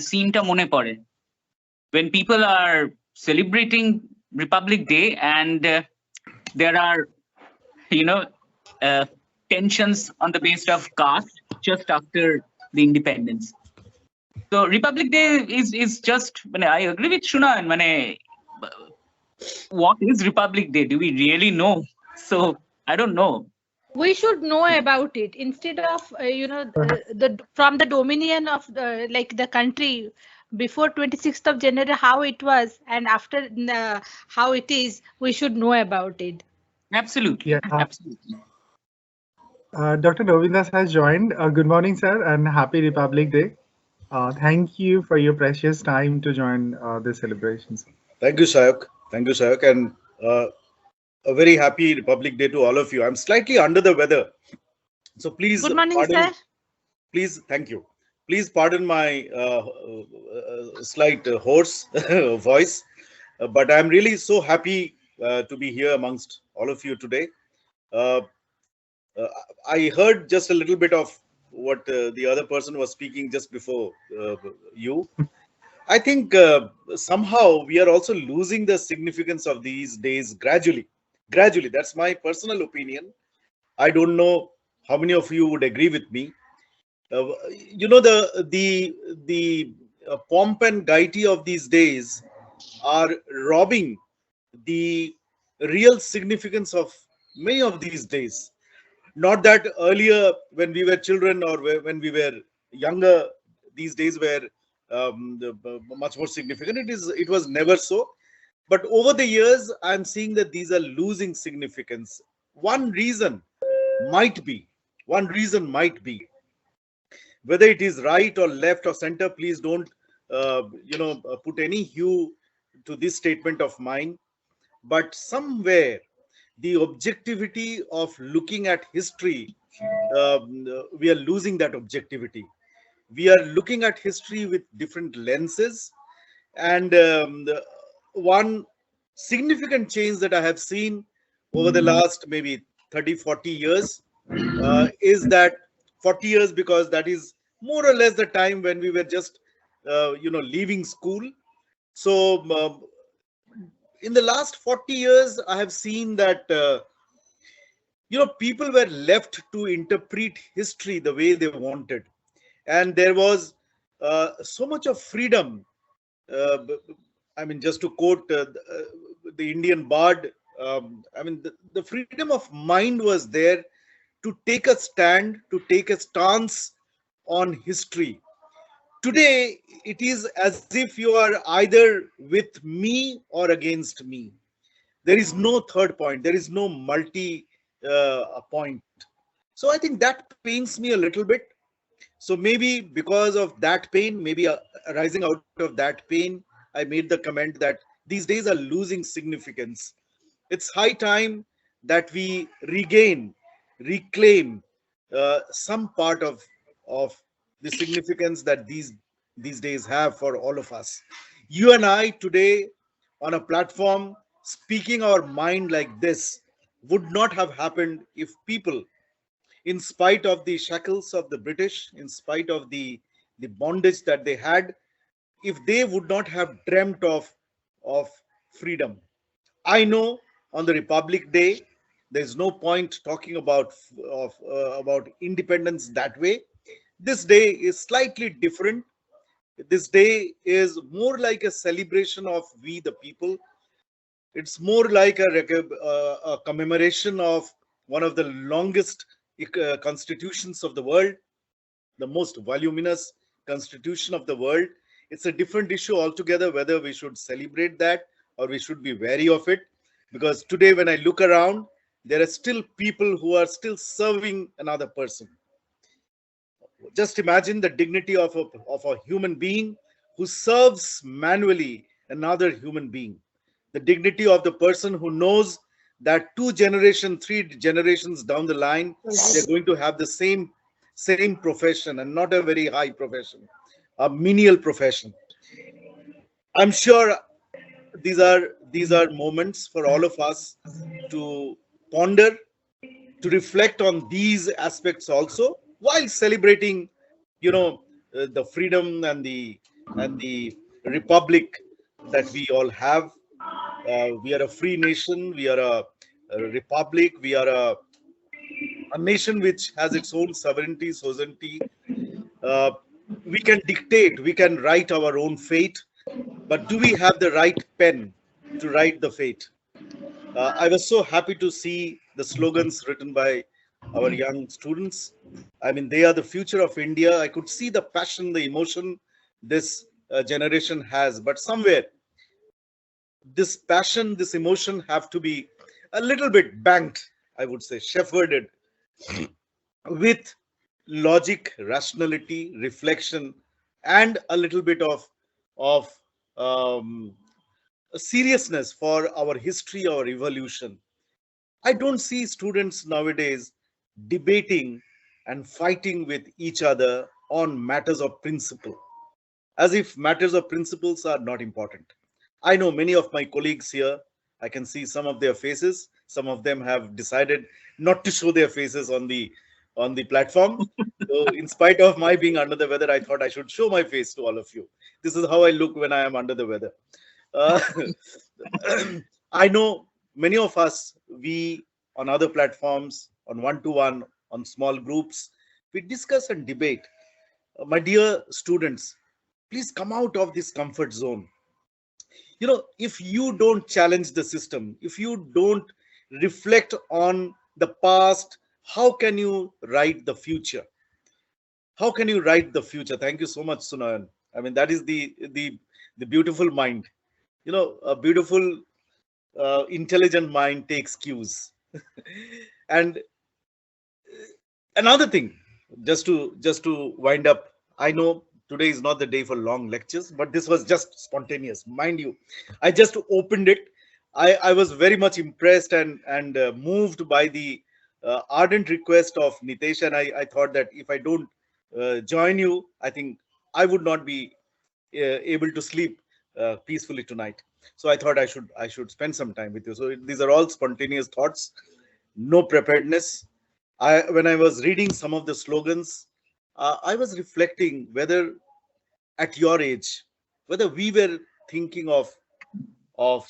সিনটা মনে পড়ে when people are celebrating Republic Day and there are, you know, uh, tensions on the basis of caste just after the independence. So Republic Day is just, I agree with Shunan, what is Republic Day? Do we really know? So I don't know. We should know about it instead of the from the dominion of like the country before 26th of January how it was, and after how it is. We should know about it. Absolutely. Yeah. Absolutely. Dr. Novindas has joined. Good morning, sir, and happy Republic Day. Thank you for your precious time to join the celebrations. Thank you, Sayok. Thank you, Sayok. And a very happy Republic Day to all of you. I'm slightly under the weather, so please Good morning, pardon. sir. Please, thank you. Please pardon my slight hoarse voice, but I'm really so happy to be here amongst all of you today. I heard just a little bit of what the other person was speaking just before you. I think somehow we are also losing the significance of these days gradually. Gradually, that's my personal opinion. I don't know how many of you would agree with me. The pomp and gaiety of these days are robbing the real significance of many of these days. Not that earlier when we were children or when we were younger, these days were much more significant. It was never so. But over the years, I'm seeing that these are losing significance. One reason might be, whether it is right or left or center, please don't put any hue to this statement of mine. But somewhere the objectivity of looking at history, we are losing that objectivity. We are looking at history with different lenses. And one significant change that I have seen over the last maybe 30, 40 years is that 40 years, because that is more or less the time when we were just, leaving school. So in the last 40 years, I have seen that, people were left to interpret history the way they wanted. And there was so much of freedom. Just to quote the Indian bard, the freedom of mind was there to take a stand, to take a stance on history. Today, it is as if you are either with me or against me. There is no third point. There is no multi point. So I think that pains me a little bit. So maybe because of that pain, maybe arising out of that pain, I made the comment that these days are losing significance. It's high time that we reclaim some part of the significance that these days have for all of us. You and I today on a platform speaking our mind like this would not have happened if people, in spite of the shackles of the British, in spite of the bondage that they had, if they would not have dreamt of freedom. I know on the Republic Day, there's no point talking about independence that way. This day is slightly different. This day is more like a celebration of we the people. It's more like a commemoration of one of the longest constitutions of the world, the most voluminous constitution of the world. It's a different issue altogether whether we should celebrate that or we should be wary of it. Because today, when I look around, there are still people who are still serving another person. Just imagine the dignity of a human being who serves manually another human being. The dignity of the person who knows that 2 generations, 3 generations down the line, they're going to have the same profession, and not a very high profession, a menial profession. I'm sure these are moments for all of us to ponder, to reflect on these aspects also, while celebrating, the freedom and the and the republic that we all have. We are a free nation. We are a republic. We are a nation which has its own sovereignty, sovereignty. Uh, we can dictate, we can write our own fate, but do we have the right pen to write the fate? I was so happy to see the slogans written by our young students. I mean, they are the future of India. I could see the passion, the emotion this generation has, but somewhere this passion, this emotion have to be a little bit banked, I would say, shepherded with logic, rationality, reflection, and a little bit of um, seriousness for our history, our evolution. I don't see students nowadays debating and fighting with each other on matters of principle, as if matters of principles are not important. I know many of my colleagues here, I can see some of their faces. Some of them have decided not to show their faces on the platform. So in spite of my being under the weather, I thought I should show my face to all of you. This is how I look when I am under the weather. Uh, I know many of us, we on other platforms, on one-to-one, on small groups, we discuss and debate. My dear students, please come out of this comfort zone. You know, if you don't challenge the system, if you don't reflect on the past, how can you write the future? How can you write the future? Thank you so much, Sunayan. I mean, that is the beautiful mind. You know, a beautiful, intelligent mind takes cues. And another thing, just to wind up, I know today is not the day for long lectures, but this was just spontaneous, mind you. I just opened it. I was very much impressed and moved by the ardent request of Nitesh, and I thought that if I don't join you, I think I would not be able to sleep peacefully tonight. So I thought I should spend some time with you. So these are all spontaneous thoughts, no preparedness. When I was reading some of the slogans, I was reflecting whether at your age, whether we were thinking of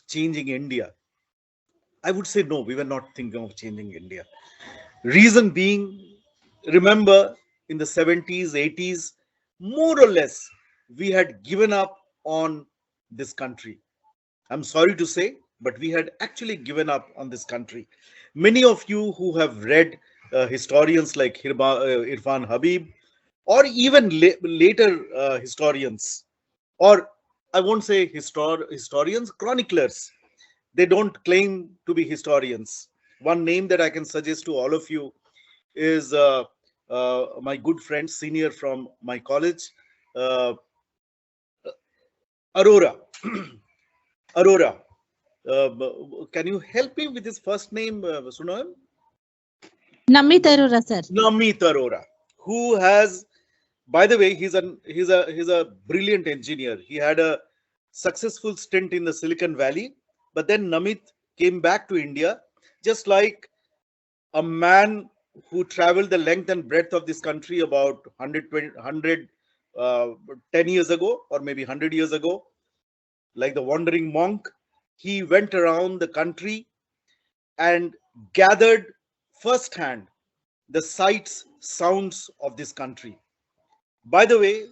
changing India. I would say no, we were not thinking of changing India. Reason being, remember in the 70s, 80s, more or less, we had given up on this country. I'm sorry to say, but we had actually given up on this country. Many of you who have read historians like Irfan Habib, or even later historians, or I won't say historians, chroniclers. They don't claim to be historians. One name that I can suggest to all of you is my good friend, senior from my college, uh, Aurora. Aurora. Can you help me with his first name, Sunoyam? Namit Arora, sir. Namit Arora, who has, by the way, he's a brilliant engineer. He had a successful stint in the Silicon Valley, but then Namit came back to India, just like a man who traveled the length and breadth of this country about 10 years ago, or maybe 100 years ago, like the wandering monk. He went around the country and gathered firsthand the sights, sounds of this country. By the way,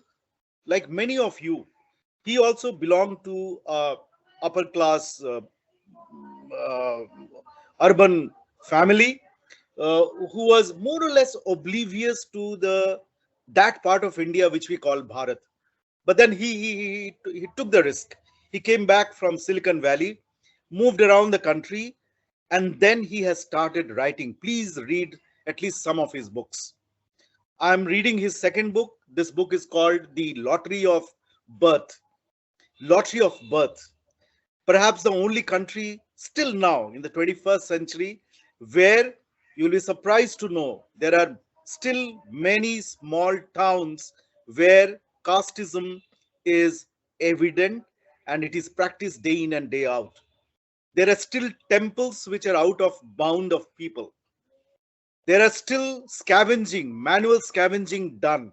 like many of you, he also belonged to upper class uh, urban family, who was more or less oblivious to the that part of India which we call Bharat. But then he took the risk. He came back from Silicon Valley, moved around the country, and then he has started writing. Please read at least some of his books. I'm reading his second book. This book is called The Lottery of Birth. Lottery of Birth. Perhaps the only country still now in the 21st century where you'll be surprised to know there are still many small towns where casteism is evident and it is practiced day in and day out. There are still temples which are out of bound of people. There are still scavenging, manual scavenging done.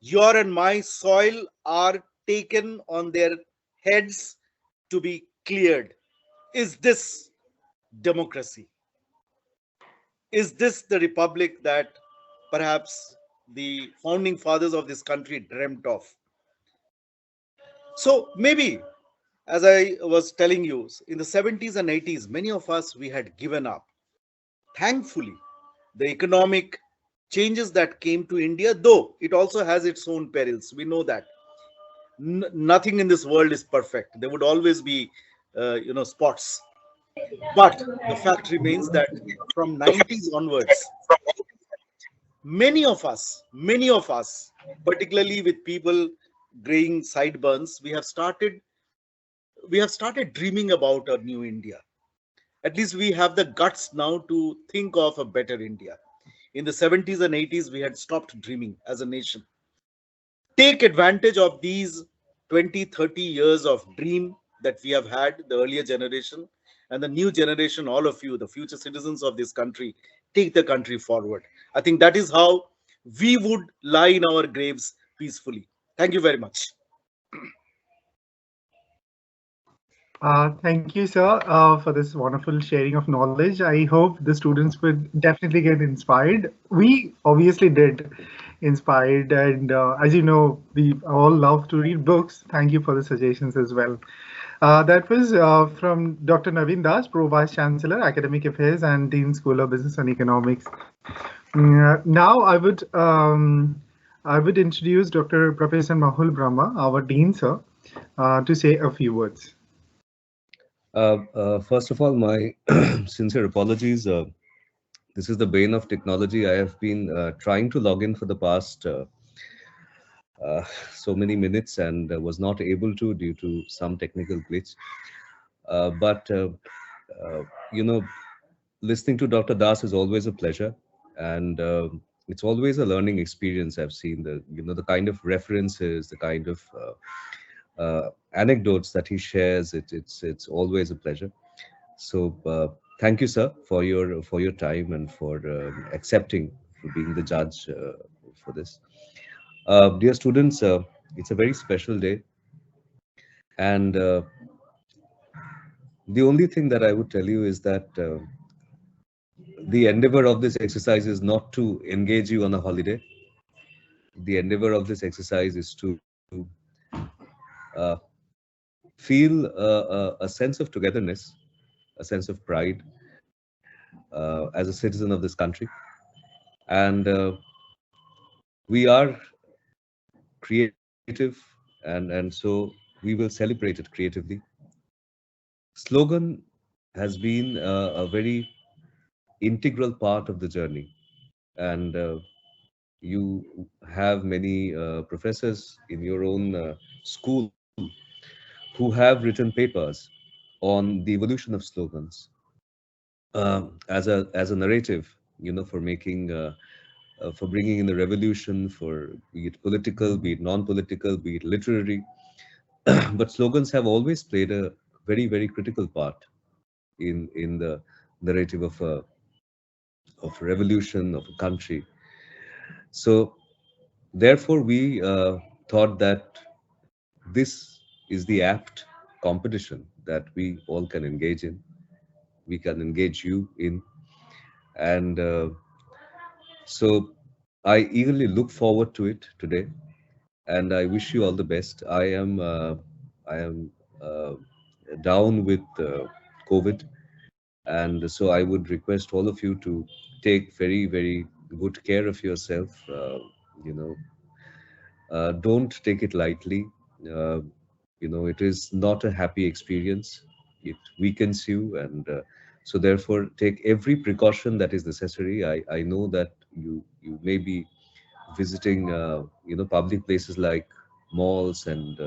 Your and my soil are taken on their heads to be cleared. Is this democracy? Is this the republic that perhaps the founding fathers of this country dreamt of? So maybe, as I was telling you, in the 70s and 80s, many of us, we had given up. Thankfully, the economic changes that came to India, though it also has its own perils, we know that. Nothing in this world is perfect. There would always be, spots. But the fact remains that from 90s onwards, many of us, particularly with people graying sideburns, we have started dreaming about a new India. At least we have the guts now to think of a better India. In the 70s and 80s, we had stopped dreaming as a nation. Take advantage of these 20, 30 years of dream that we have had, the earlier generation, and the new generation, all of you, the future citizens of this country, take the country forward. I think that is how we would lie in our graves peacefully. Thank you very much. Thank you, sir, for this wonderful sharing of knowledge. I hope the students would definitely get inspired. We obviously did inspired, and as you know, we all love to read books. Thank you for the suggestions as well. That was from Dr. Naveen Das, Pro Vice Chancellor, Academic Affairs and Dean School of Business and Economics. Now I would introduce Dr. Professor Mahul Brahma, our Dean, sir, to say a few words. First of all, my sincere apologies. This is the bane of technology. I have been trying to log in for the past so many minutes and was not able to due to some technical glitch. But listening to Dr. Das is always a pleasure, and it's always a learning experience. I've seen the kind of references, the kind of anecdotes that he shares. It's always a pleasure. So thank you, sir, for your time and for accepting, for being the judge for this. Dear students, it's a very special day, and the only thing that I would tell you is that the endeavor of this exercise is not to engage you on a holiday. The endeavor of this exercise is to feel a sense of togetherness, a sense of pride as a citizen of this country. And we are creative, and so we will celebrate it creatively. Slogan has been a very integral part of the journey, and you have many professors in your own school who have written papers on the evolution of slogans as a narrative, for making for bringing in the revolution, for be it political, be it non-political, be it literary. But slogans have always played a very, very critical part in the narrative of revolution of a country. So therefore we thought that this is the apt competition that we all can engage in, we can engage you in. And so I eagerly look forward to it today, and I wish you all the best. I am down with COVID, and so I would request all of you to take very, very good care of yourself. Don't take it lightly. It is not a happy experience. It weakens you, and so therefore take every precaution that is necessary. I know that you may be visiting public places like malls and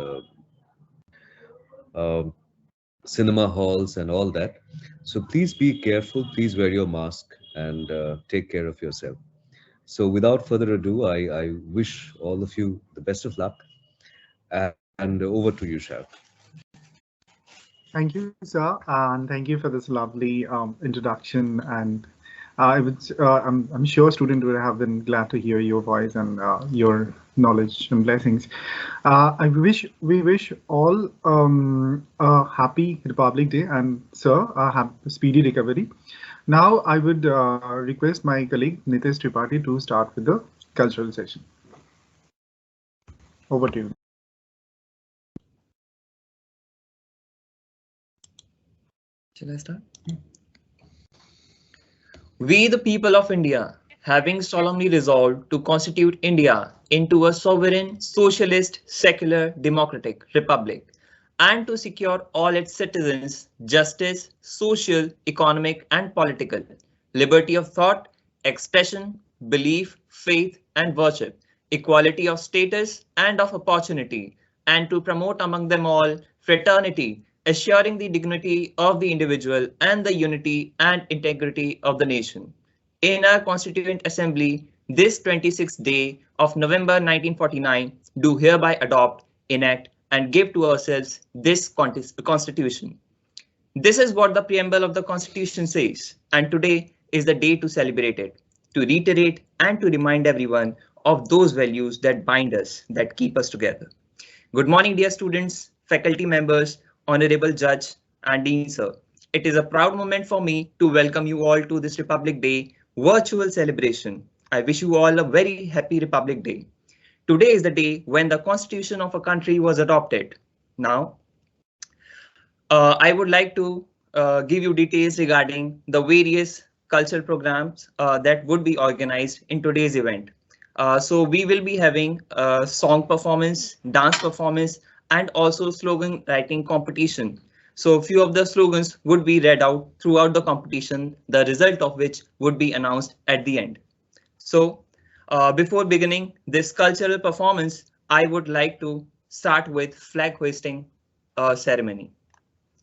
cinema halls and all that. So please be careful, please wear your mask, and take care of yourself. So without further ado, I wish all of you the best of luck, and over to you, Shav. Thank you, sir, and thank you for this lovely introduction. And I'm sure students would have been glad to hear your voice and your knowledge and blessings. We wish all a happy Republic Day and sir a speedy recovery. Now I would request my colleague Nitesh Tripathi to start with the cultural session. Over to you. Shall I start? We, the people of India, having solemnly resolved to constitute India into a sovereign, socialist, secular, democratic republic, and to secure all its citizens justice, social, economic, and political, liberty of thought, expression, belief, faith, and worship, equality of status and of opportunity, and to promote among them all fraternity, assuring the dignity of the individual and the unity and integrity of the nation. In our Constituent Assembly, this 26th day of November 1949, do hereby adopt, enact, and give to ourselves this Constitution. This is what the preamble of the Constitution says, and today is the day to celebrate it, to reiterate and to remind everyone of those values that bind us, that keep us together. Good morning, dear students, faculty members, honorable judge, and dean sir. It is a proud moment for me to welcome you all to this Republic Day virtual celebration. I wish you all a very happy Republic Day. Today is the day when the constitution of a country was adopted. Now, I would like to give you details regarding the various cultural programs that would be organized in today's event. So we will be having song performance, dance performance, and also slogan writing competition. So a few of the slogans would be read out throughout the competition, the result of which would be announced at the end. So before beginning this cultural performance, I would like to start with flag hoisting ceremony.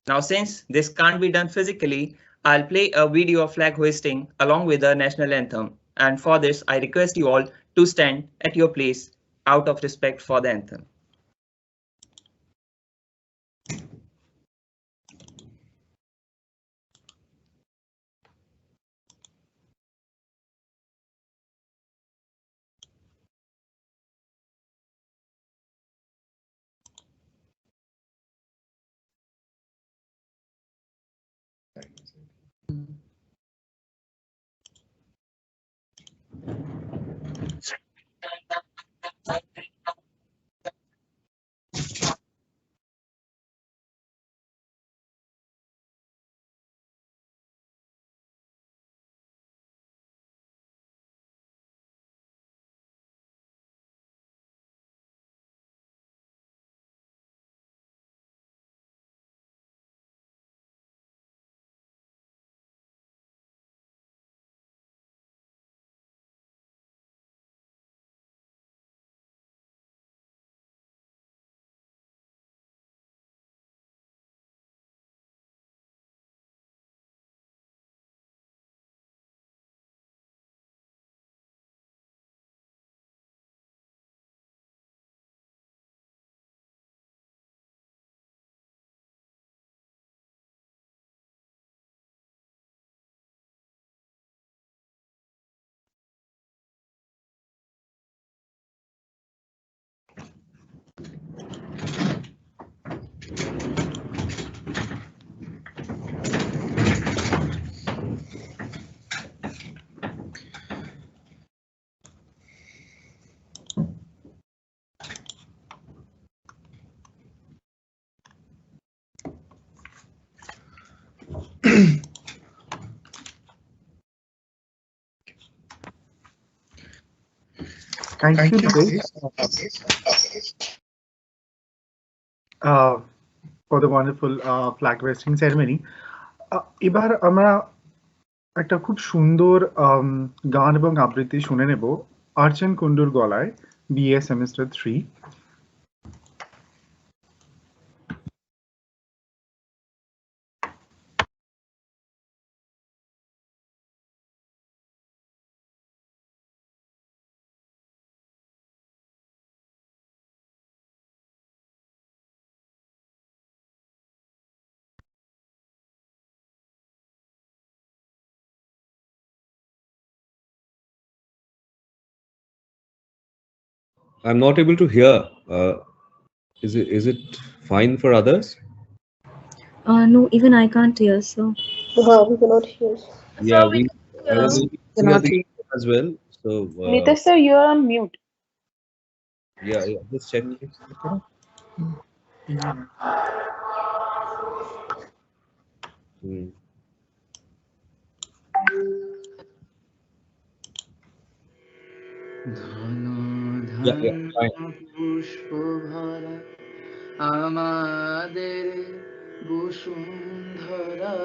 Now, since this can't be done physically, I'll play a video of flag hoisting along with the national anthem. And for this, I request you all to stand at your place out of respect for the anthem. Thank you, Nitesh, for the wonderful flag hoisting ceremony. এবার আমরা একটা খুব সুন্দর গান এবং আবৃত্তি শুনে নেব আর্চেন কুন্ডুর গলায় BA semester 3। I'm not able to hear. Is it fine for others? No, even I can't hear. So We cannot hear. Yeah, So we I was uh, looking at Cannot the hear. as well. So Nitesh sir, you are on mute. yeah, just check, please. Hmm. Yeah, yeah, fine. পুষ্প ভরা আমাদের বসুন্ধরা,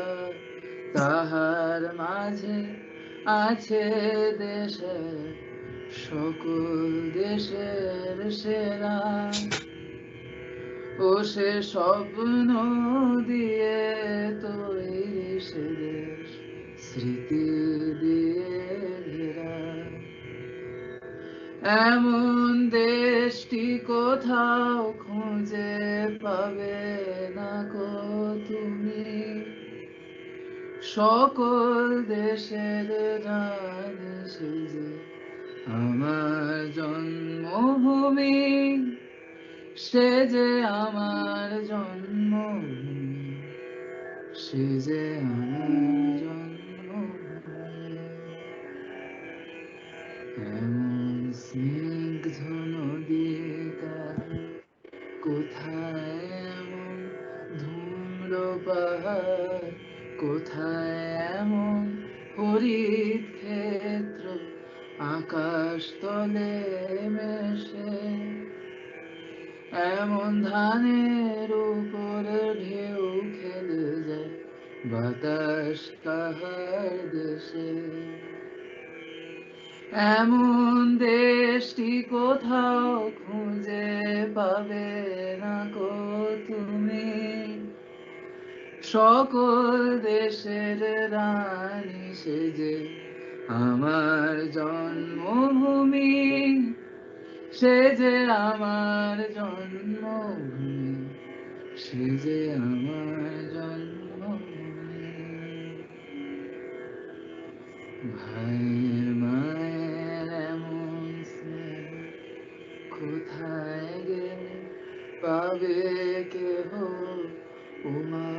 তাহার মাঝে আছে দেশের সকল দেশের সেরা। ও সে স্বপ্ন দিয়ে তৈরি সে দেশ, স্মৃতি দিয়ে ঘেরা। এমন দেশটি কোথাও খুঁজে পাবে না কো তুমি, সকল দেশের রানী সেজে আমার জন্মভূমি, সে যে আমার জন্মভূমি, সে যে আমার জন্মভূমি। এমন স্নিগ্ধ নদীটা কোথায়, এমন ধূম্র পাহাড় কোথায়, এমন হরিত ক্ষেত্র আকাশ তলে মেশে, এমন ধানের উপর ঢেউ খেলে যায় বাতাস কাহার দেশে। এমন দেশটি কোথাও খুঁজে পাবে না কো তুমি, সকল দেশের রানী সেজে আমার জন্মভূমি, সে যে আমার জন্মভূমি, সে যে আমার জন্মভূমি। ভাইয়ের মায়ের এমন স্নেহ কোথায় গেলে পাবে কেহ, ওমা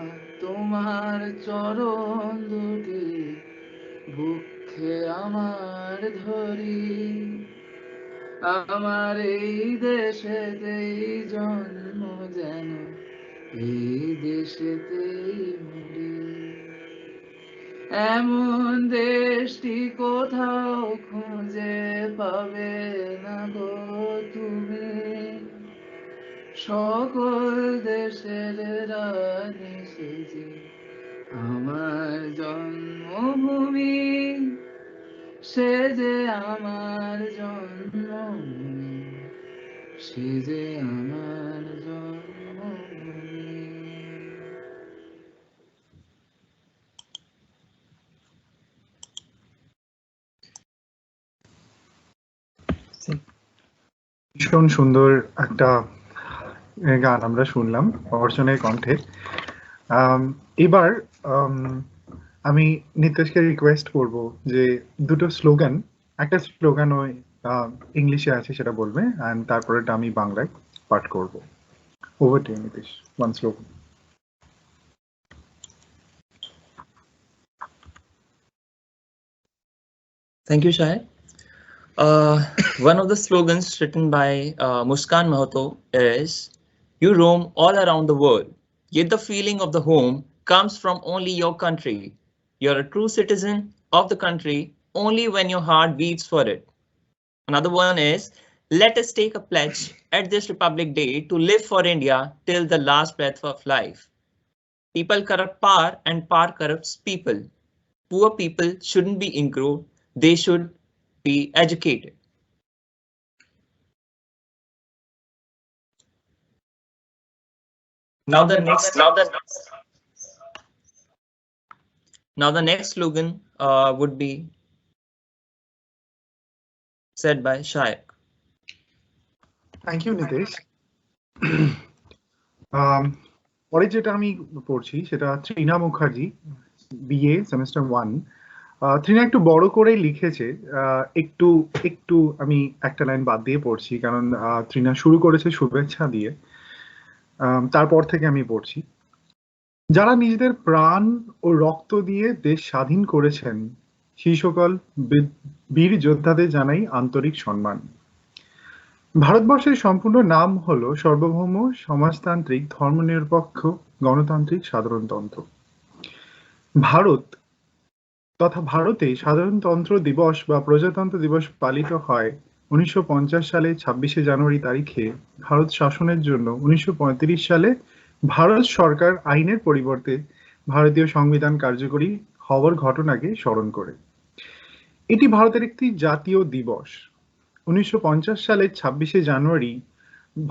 তোমার চরণ দুটি বুকে আমার ধরি, আমার এই দেশেতেই জন্ম যেন এই দেশেতেই মরি। এমন দেশটি কোথাও খুঁজে পাবে না গো তুমি, সকল দেশের রানী সেজে আমার জন্মভূমি, সে যে আমার জন্মভূমি, সে যে আমার জন্মভূমি। ভীষণ সুন্দর একটা গান আমরা শুনলাম অর্চনের কণ্ঠে। এবার আমি নিতেশকে রিকোয়েস্ট করব যে দুটো স্লোগান, একটা স্লোগান ওই ইংলিশে আছে সেটা বলবে, and তারপরেটা আমি বাংলায় পাঠ করব। Over to Nitesh, one slogan. Thank you, Shai. One of the slogans written by Muskan Mahato is, "You roam all around the world, yet the feeling of the home comes from only your country. You're a true citizen of the country only when your heart beats for it." Another one is, "Let us take a pledge at this Republic Day to live for India till the last breath of life. People corrupt power and power corrupts people. Poor people shouldn't be ignored, they should be educated." Now the next slogan would be said by Shayak. Thank you Nitesh. পরে যেটা আমি পড়ছি সেটা Trina Mukherjee, BA semester 1, Trina একটু বড় করেই লিখেছে। একটু একটু আমি একটা লাইন বাদ দিয়ে পড়ছি, কারণ তৃণা শুরু করেছে শুভেচ্ছা দিয়ে। তারপর থেকে আমি পড়ছি। যারা নিজেদের প্রাণ ও রক্ত দিয়ে দেশ স্বাধীন করেছেন, সেই সকল বীর যোদ্ধাদের জানাই আন্তরিক সম্মান। ভারতবর্ষের সম্পূর্ণ নাম হলো সার্বভৌম সমাজতান্ত্রিক ধর্মনিরপেক্ষ গণতান্ত্রিক সাধারণতন্ত্র। ভারত তথা ভারতে সাধারণতন্ত্র দিবস বা প্রজাতন্ত্র দিবস পালিত হয় 1950 সালে 26শে জানুয়ারি তারিখে। ভারত শাসনের জন্য 1935 সালে ভারত সরকার আইনের পরিবর্তে ভারতীয় সংবিধান কার্যকরী হওয়ার ঘটনাকে স্মরণ করে। এটি ভারতের একটি জাতীয় দিবস। 1950 সালের 26শে জানুয়ারি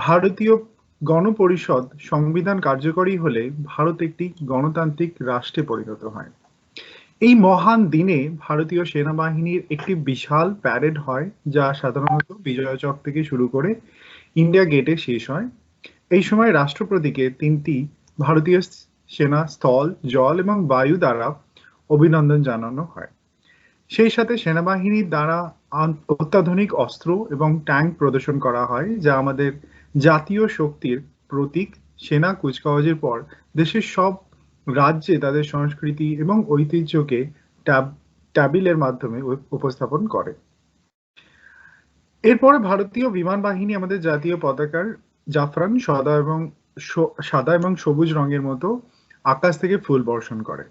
ভারতীয় গণপরিষদ সংবিধান কার্যকরী হলে ভারত একটি গণতান্ত্রিক রাষ্ট্রে পরিণত হয়। এই মহান দিনে ভারতীয় সেনাবাহিনীর একটি বিশাল প্যারেড হয়, যা সাধারণত বিজয় চক থেকে শুরু করে ইন্ডিয়া গেটে শেষ হয়। এই সময় রাষ্ট্রপতিকে 3টি ভারতীয় সেনা স্থল, জল এবং বায়ু দ্বারা অভিনন্দন জানানো হয়। সেই সাথে সেনাবাহিনীর দ্বারা অত্যাধুনিক অস্ত্র এবং ট্যাঙ্ক প্রদর্শন করা হয়, যা আমাদের জাতীয় শক্তির প্রতীক। সেনা কুচকাওয়াজের পর দেশের সব রাজ্যে তাদের সংস্কৃতি এবং ঐতিহ্যকে ট্যাবিলের মাধ্যমে উপস্থাপন করে। এরপরে ভারতীয় বিমান বাহিনী আমাদের জাতীয় পতাকার জাফরান সাদা এবং সবুজ রঙের মতো আকাশ থেকে ফুল বর্ষণ করে।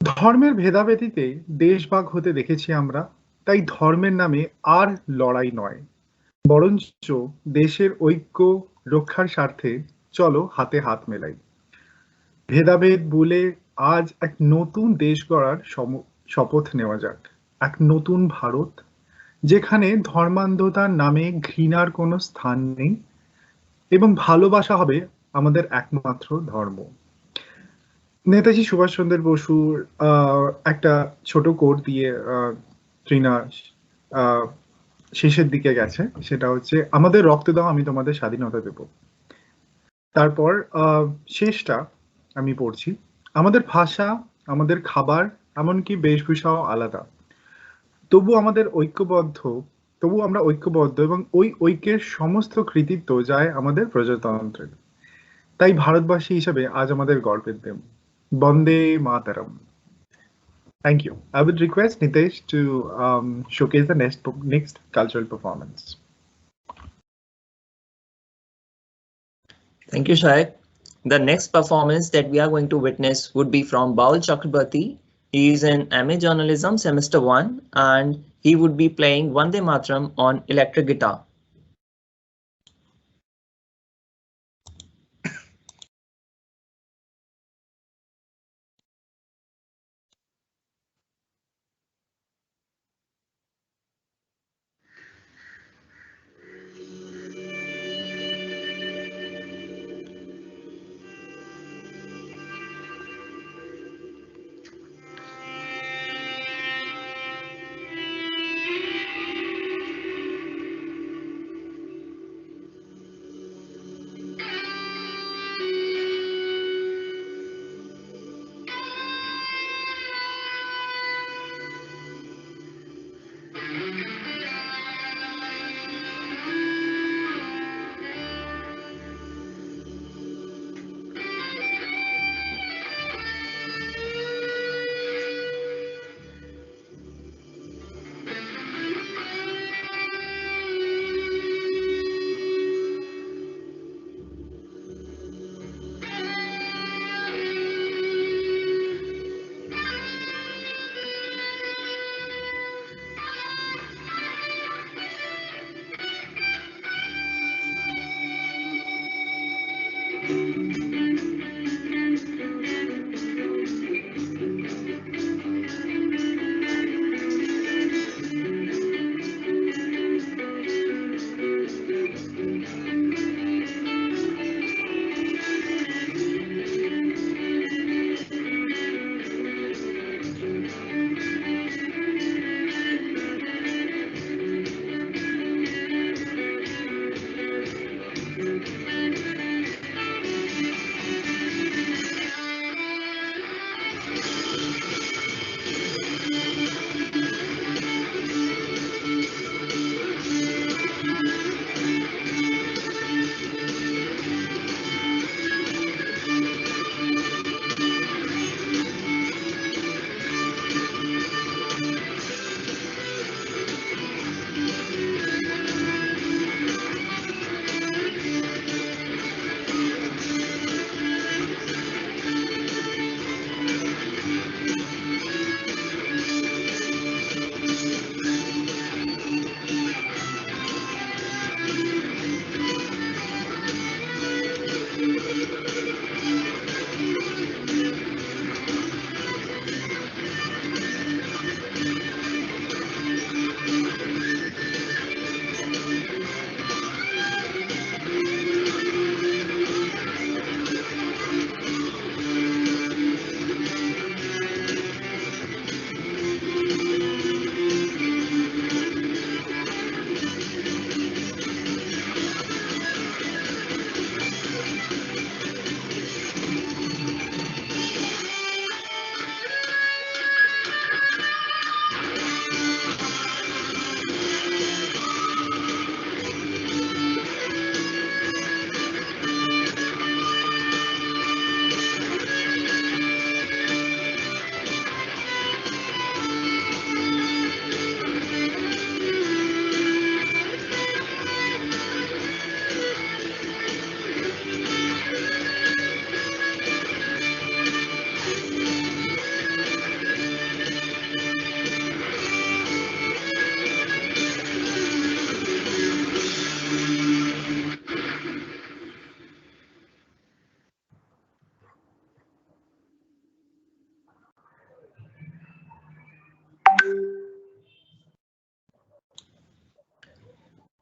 ধর্মের ভেদাভেদিতে দেশ ভাগ হতে দেখেছি আমরা, তাই ধর্মের নামে আর লড়াই নয়, বরঞ্চ দেশের ঐক্য রক্ষার স্বার্থে চলো হাতে হাত মেলাই। ভেদাভেদ ভুলে আজ এক নতুন দেশ গড়ার শপথ নেওয়া যাক। এক নতুন ভারত, যেখানে ধর্মান্ধতার নামে ঘৃণার কোনো স্থান নেই এবং ভালোবাসা হবে আমাদের একমাত্র ধর্ম। নেতাজি সুভাষচন্দ্র বসুর একটা ছোট কোট দিয়ে তৃণা শেষের দিকে গেছে, সেটা হচ্ছে, আমাদের রক্ত দাও, আমি তোমাদের স্বাধীনতা দেব। তারপর শেষটা আমি পড়ছি। আমাদের ভাষা, আমাদের খাবার, এমনকি বেশভূষাও আলাদা, তবু আমরা ঐক্যবদ্ধ এবং ওই ঐক্যের সমস্ত কৃতিত্ব যায় আমাদের প্রজাতন্ত্রের। তাই ভারতবাসী হিসেবে আজ আমাদের গর্বের দিন। বন্দে মাতরম। Thank you. I would request Nitesh to showcase the next cultural performance. Thank you, Shahid. The next performance that we are going to witness would be from Baul Chakrabarti. He is in MA Journalism Semester 1 and he would be playing Vande Mataram on electric guitar.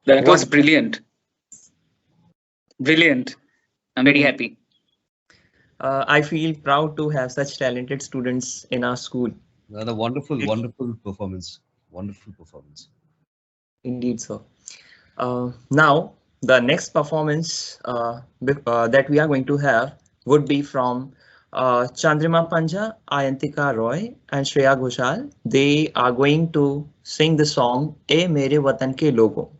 That was What brilliant. Brilliant. I'm very happy. I feel proud to have such talented students in our school. Another wonderful performance. Wonderful performance. Indeed, sir. Now, the next performance that we are going to have would be from Chandrima Panja, Ayantika Roy, and Shreya Ghoshal. They are going to sing the song "E Mere Watan Ke Logo."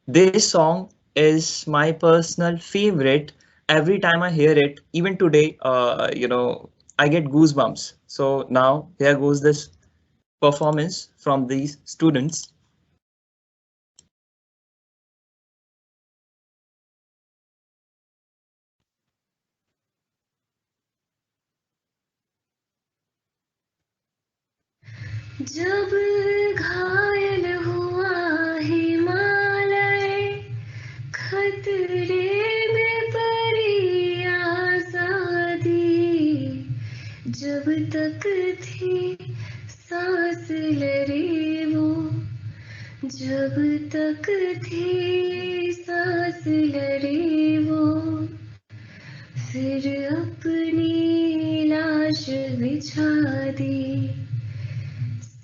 This song is my personal favorite. Every time I hear it, even today, I get goosebumps. So now here goes this performance from these students. जब घायल हुआ हिमालय खतरे में पड़ी आजादी जब तक थी सांस लड़ी वो जब तक थी सांस लड़ी वो फिर अपनी लाश बिछा दी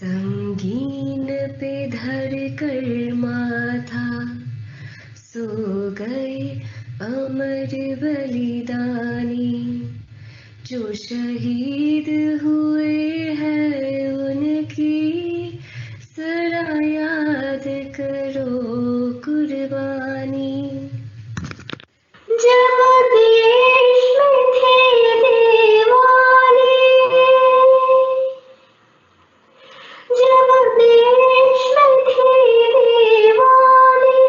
संगीन पे धर कर माथा सो गए अमर बलिदानी जो शहीद हुए हैं उनकी जरा याद करो कुर्बानी जब देश में थे दीवाने जब देश में थे दीवाने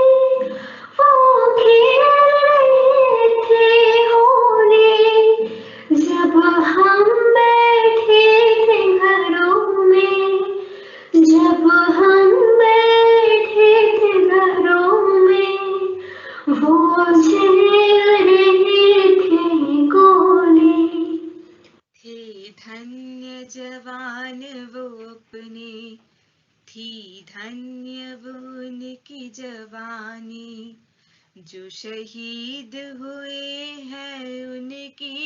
वो खेल रहे थे होली जब हम बैठे थे घरों में जब हम बैठे थे घरों में वो झेल रहे थे गोली थे धन्य जवान वो अपने थी धन्य वो उनकी जवानी जो शहीद हुए हैं उनकी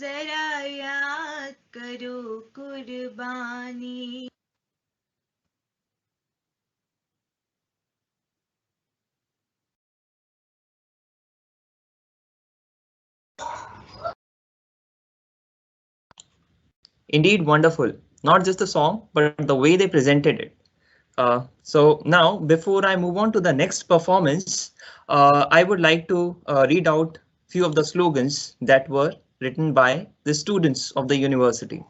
जरा याद करो कुर्बानी Indeed, wonderful. Not just the song, but the way they presented it. So now, before I move on to the next performance, I would like to read out few of the slogans that were written by the students of the university.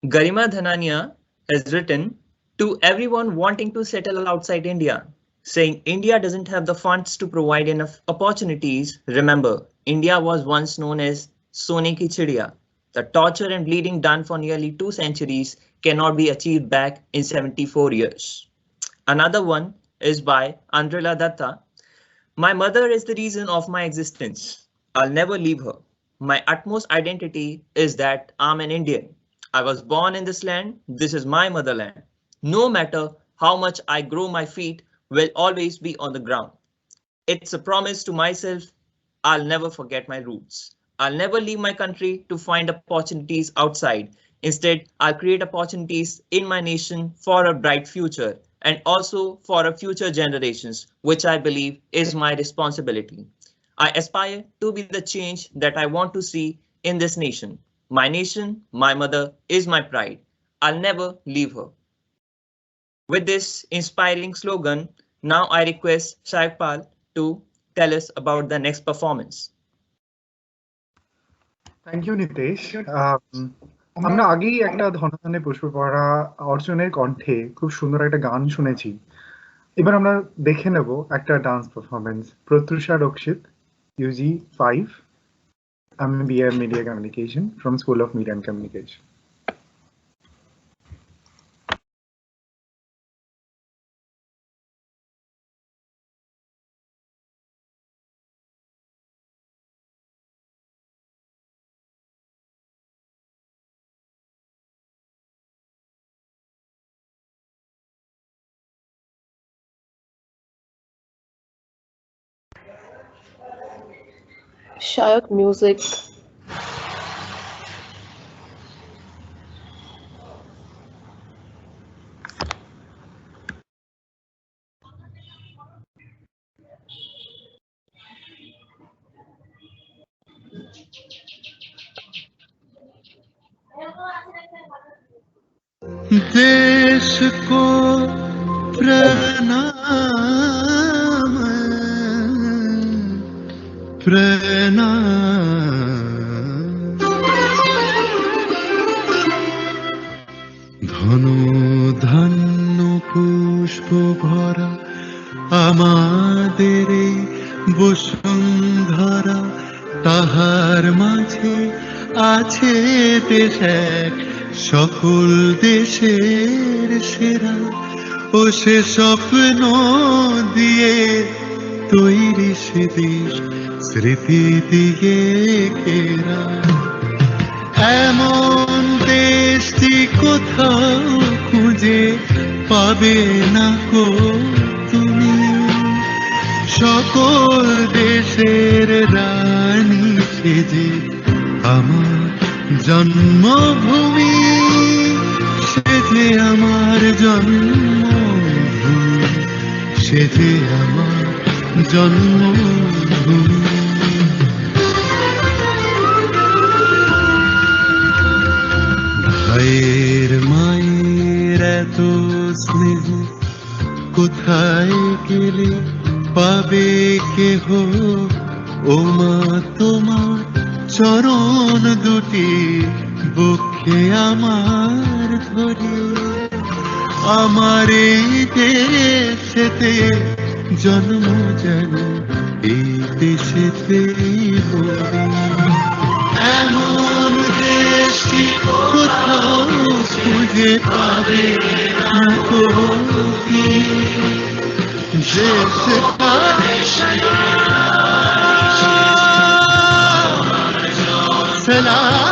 Garima Dhanania has written, to everyone wanting to settle outside India, saying India doesn't have the funds to provide enough opportunities. Remember, India was once known as Sone ki Chidiya. The torture and bleeding done for nearly 2 centuries cannot be achieved back in 74 years. Another one is by Andrela Datta. My mother is the reason of my existence. I'll never leave her. My utmost identity is that I'm an Indian. I was born in this land. This is my motherland. No matter how much I grow, my feet will always be on the ground. It's a promise to myself. I'll never forget my roots. I'll never leave my country to find opportunities outside. Instead, I'll create opportunities in my nation for a bright future and also for our future generations, which I believe is my responsibility. I aspire to be the change that I want to see in this nation. My nation, my mother, is my pride. I'll never leave her. With this inspiring slogan, now I request Shaikpal to tell us about the next performance. Thank you, Nitesh. আমরা আগেই একটা ধনধান্যে পুষ্প পড়া অর্জনের কণ্ঠে খুব সুন্দর একটা গান শুনেছি। এবার আমরা দেখে নেব একটা ডান্স পারফরমেন্স। প্রত্যুষা রক্ষিত, UG 5, I'm a BA Media Communication from School of Media and Communication. Shayak music. देश को प्रणाम प्रणाम ধন ধান্য পুষ্প ভরা আমাদের এই বসুন্ধরা তাহার মাঝে আছে দেশ এক সকল দেশের সেরা ও সে স্বপ্ন দিয়ে তৈরি সে দেশ স্মৃতি দিয়ে ঘেরা এমন দেশটি কোথাও খুঁজে পাবে না কো তুমি সকল দেশের রানী সেজে আমার জন্মভূমি সেজে আমার জন্মভূমি সেজে আমার জন্মভূমি ভাইয়ের মায়ের এত স্নেহ কোথায় গেলে পাবে কেহ ও মা তোমার চরণ দুটি বুকে আমার ধরে আমার এই দেশেতে জন্ম যেন এই দেশেতেই হবে এমন দেশটি কোথাও খুঁজে পাবে না তুমি যে salam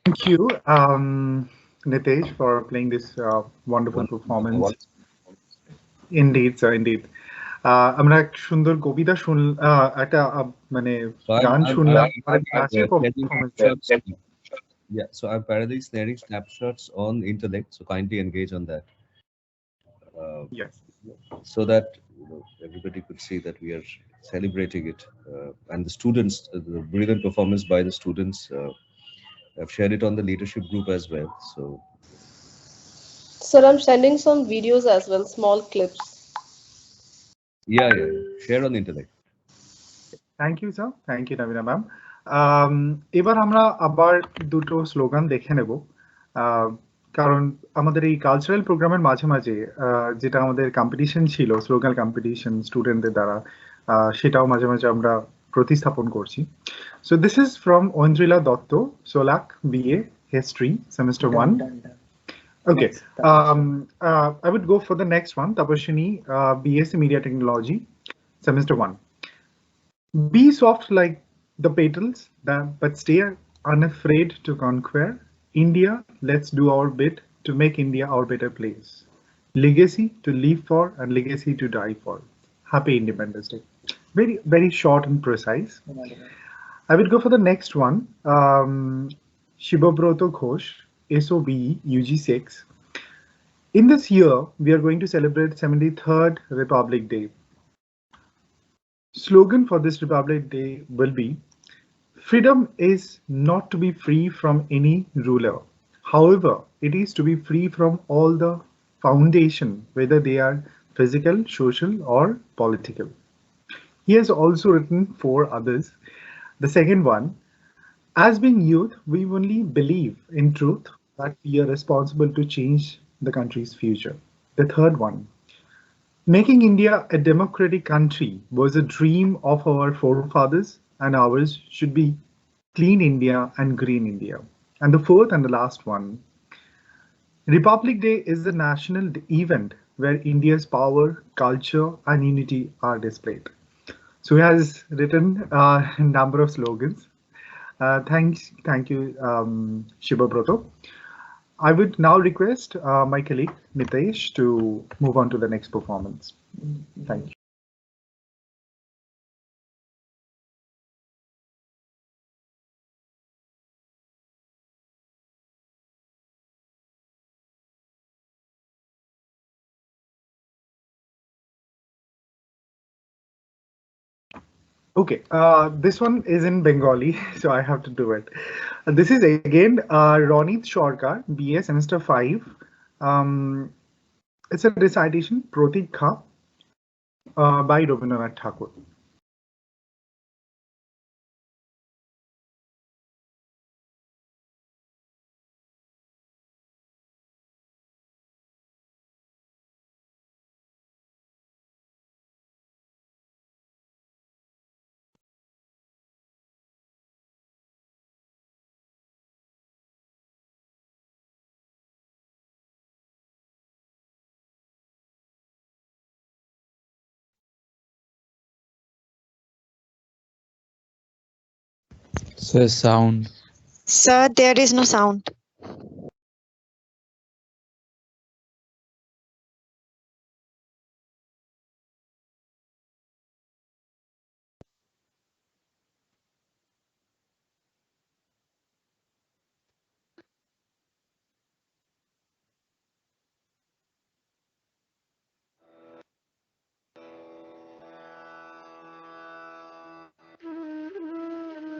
Thank you, Nitesh, for playing this wonderful performance. Indeed, sir, indeed. আমরা এক সুন্দর কবিতা একটা মানে গান শুনলাম Yeah, so I'm paralleling sharing snapshots on intellect, so kindly engage on that. Yes. So that everybody could see that we are celebrating it, and the students, the brilliant performance by the students, I've shared it on the leadership group as well. So, Sir, I'm sending some videos as well, small clips. yeah, share on intellect. Thank you, sir. Thank you, Navina ma'am. এবার আমরা আবার দুটো slogan দেখে নেব, কারণ আমাদের এই cultural প্রোগ্রামের মাঝে মাঝে যেটা আমাদের কম্পিটিশন ছিল, স্লোগান কম্পিটিশন স্টুডেন্টদের দ্বারা, সেটাও মাঝে মাঝে আমরা প্রতিস্থাপন করছি। So this is from Ondrila Dotto, Solak, BA, History, Semester 1. Okay, I would go for the next one, Tapashini, BSc Media Technology, Semester 1. Be soft like the petals, but stay unafraid to conquer. India, let's do our bit to make India our better place. Legacy to live for and legacy to die for. Happy Independence Day. Very, very short and precise. I will go for the next one. Shibabroto Ghosh, SOBE, UG6. In this year, we are going to celebrate 73rd Republic Day. Slogan for this Republic Day will be, freedom is not to be free from any ruler. However, it is to be free from all the foundation, whether they are physical, social, or political. He has also written 4 others. The second one, as being youth, we only believe in truth that we are responsible to change the country's future. The third one, making India a democratic country was a dream of our forefathers, and ours should be clean India and green India. And the fourth and the last one, Republic Day is the national event where India's power, culture, and unity are displayed. So So he has written a number of slogans. Thank you, Shiba Broto. I would now request my colleague Nitesh to move on to the next performance. Thank you. Okay, this one is in Bengali, so I have to do it. This is again Ronit Shorkar, BA Semester 5. It's a recitation, Protikha, by Rabindranath Tagore. Sir, sound. Sir, there is no sound.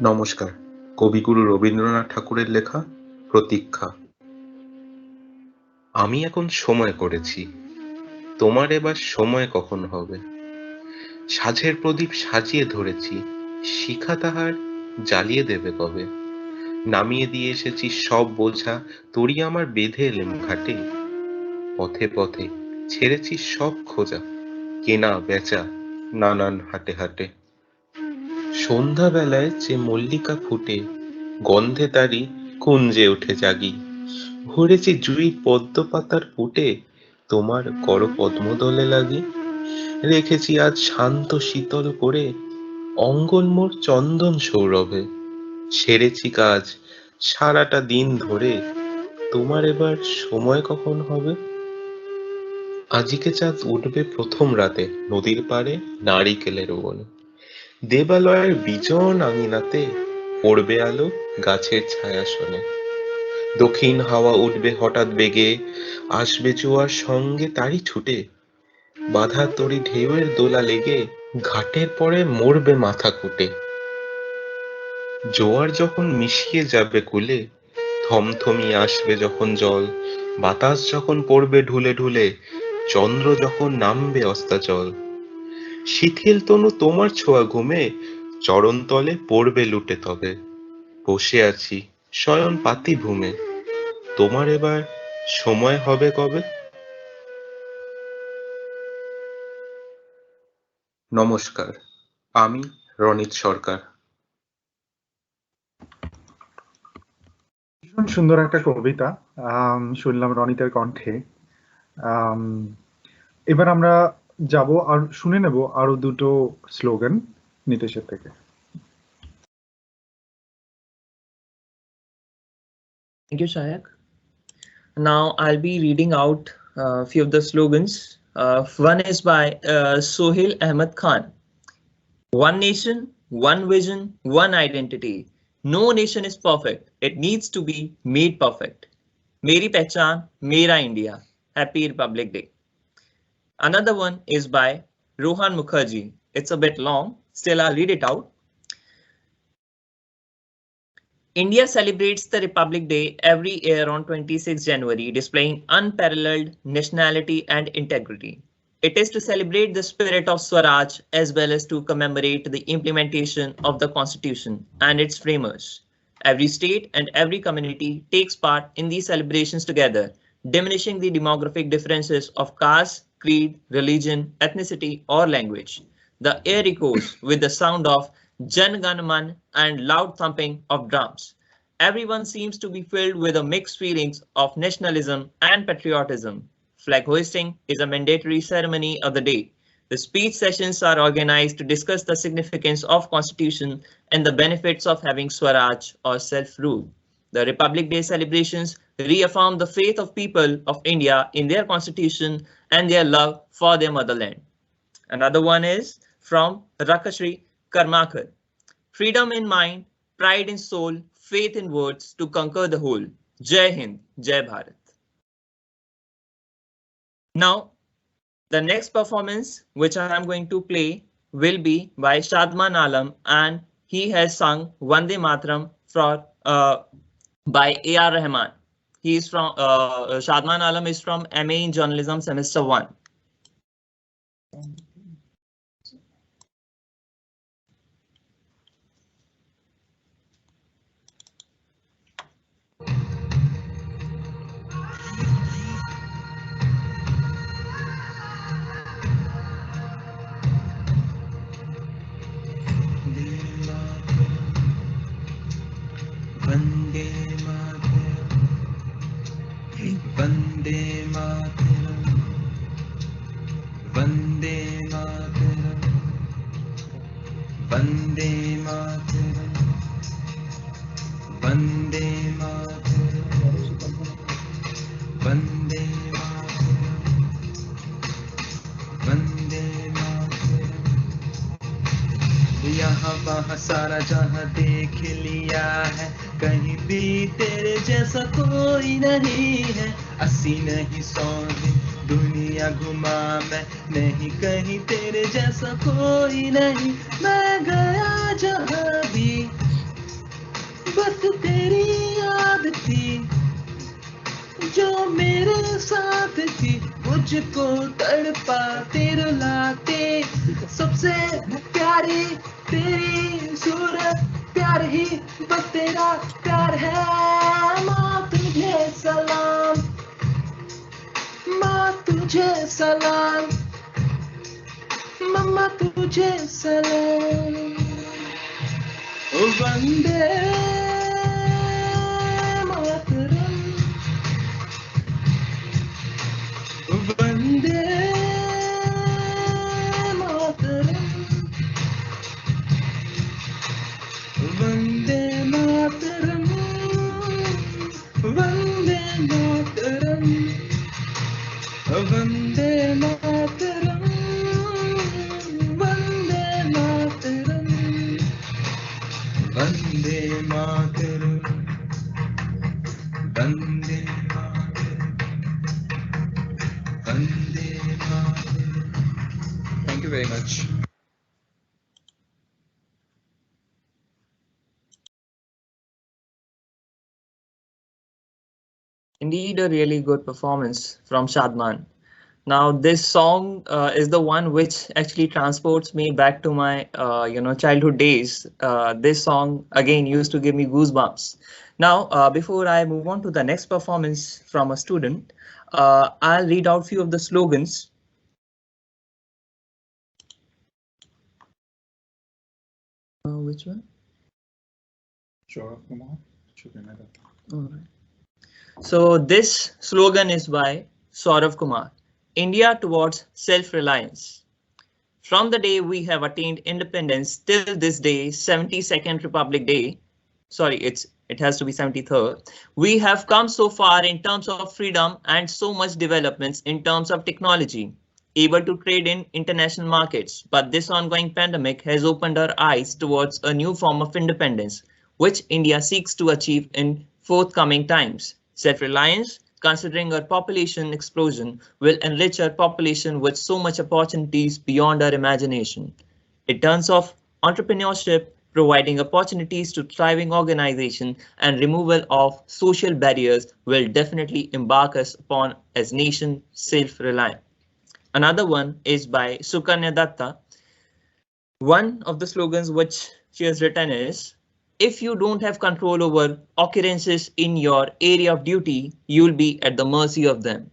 নমস্কার, কবিগুরু রবীন্দ্রনাথ ঠাকুরের লেখা প্রতীক্ষা। আমি এখন সময় করেছি, তোমার এবার সময় কখন হবে? সাঝের প্রদীপ সাজিয়ে ধরেছি, শিখা তাহার জ্বালিয়ে দেবে কবে? নামিয়ে দিয়ে এসেছি সব বোঝা, তোরই আমার বেঁধে এলেম ঘাটে। পথে পথে ছেড়েছি সব খোঁজা, কেনা বেচা নানান হাটে হাটে। সন্ধ্যাবেলায় যে মল্লিকা ফুটে, গন্ধে তারি কুঞ্জে উঠে জাগি। ভরেছি জুই পদ্ম পাতার পুটে, তোমার কর পদ্মদলে লাগি। রেখেছি আজ শান্ত শীতল করে, অঙ্গন মোর চন্দন সৌরভে। সেরেছি কাজ সারাটা দিন ধরে, তোমার এবার সময় কখন হবে? আজিকে চাঁদ উঠবে প্রথম রাতে, নদীর পাড়ে নারিকেলের বনে। দেবালয়ের বিজন আঙিনাতে পড়বে আলো গাছের ছায়াসনে। দক্ষিণ হাওয়া উঠবে হঠাৎ বেগে, আসবে জোয়ার সঙ্গে তারই ছুটে। বাধা তরি ঢেউয়ের দোলা লেগে, ঘাটের পরে মরবে মাথা কুটে। জোয়ার যখন মিশিয়ে যাবে কূলে, থমথমিয়ে আসবে যখন জল। বাতাস যখন পড়বে ঢুলে ঢুলে, চন্দ্র যখন নামবে অস্তাচল। শিথিল তনু তোমার ছোঁয়া ঘুমে, চরণতলে পড়বে লুটে তবে। বসে আছি শয়ন পাতি ভূমে, তোমার এবার সময় হবে কবে? নমস্কার, আমি রনিত সরকার। ভীষণ সুন্দর একটা কবিতা শুনলাম রনিতের কণ্ঠে। এবার আমরা যাব আর শুনে নেব আরো দুটো স্লোগান নিতেশের থেকে। Thank you, Shayak. Now I'll be reading out a few of the slogans. One is by Sohail Ahmed Khan. One nation, one vision, one identity. No nation is perfect. It needs to be made perfect. Meri Pehchan, Mera India. Happy Republic Day. Another one is by Rohan Mukherjee. It's a bit long, still I'll read it out. India celebrates the Republic Day every year on 26 January, displaying unparalleled nationality and integrity. It is to celebrate the spirit of Swaraj as well as to commemorate the implementation of the Constitution and its framers. Every state and every community takes part in these celebrations together, diminishing the demographic differences of caste, creed, religion, ethnicity, or language. The air echoes with the sound of Jan Gan Man and loud thumping of drums. Everyone seems to be filled with a mixed feelings of nationalism and patriotism. Flag hoisting is a mandatory ceremony of the day. The speech sessions are organized to discuss the significance of Constitution and the benefits of having Swaraj or self-rule. The Republic Day celebrations reaffirm the faith of people of India in their Constitution and their love for their motherland. Another one is from Rakashri Karmakar. Freedom in mind, pride in soul, faith in words to conquer the whole. Jai Hind, Jai Bharat. Now, the next performance which I am going to play will be by Shadman Alam, and he has sung Vande Mataram by A.R. Rahman. He is from Shadman Alam is from MA in Journalism Semester 1. Vande Mataram, Vande Mataram, Vande Mataram, Vande Mataram, Vande Mataram, Vande Mataram, Vande Mataram. यहाँ वहाँ सारा जहाँ देख लिया है, कहीं भी तेरे जैसा कोई नहीं है। 80 नहीं 100 दिन दुनिया घुमा मैं, नहीं कहीं तेरे जैसा कोई नहीं। मैं गया जहाँ भी बस तेरी याद थी, जो मेरे साथ थी, मुझको तड़पाते रुलाते। सबसे प्यारी तेरी सूरत, प्यार ही बस तेरा प्यार है। माँ तुझे सलाम, माँ तुझे सलाम, मम्मा तुझे सलाम। ओ वंदे मातरम, वंदे मातरम, वंदे मातरम, वंदे मातरम, वंदे मातरम, वंदे मातरम, वंदे मातरम, वंदे Thank you very much. Indeed, a really good performance from Shadman. Now, this song is the one which actually transports me back to my, childhood days. This song again used to give me goosebumps. Now, before I move on to the next performance from a student, I'll read out few of the slogans. Which one? Sure, come on. All right. So this slogan is by Saurav Kumar. India towards self-reliance. From the day we have attained independence till this day, 72nd Republic Day, sorry, it has to be 73rd, we have come so far in terms of freedom and so much developments in terms of technology, able to trade in international markets. But this ongoing pandemic has opened our eyes towards a new form of independence, which India seeks to achieve in forthcoming times. Self-reliance, considering our population explosion, will enrich our population with so much opportunities beyond our imagination. In terms of entrepreneurship, providing opportunities to thriving organization and removal of social barriers will definitely embark us upon as nation self-reliant. Another one is by Sukanya Datta. One of the slogans which she has written is, if you don't have control over occurrences in your area of duty, you'll be at the mercy of them.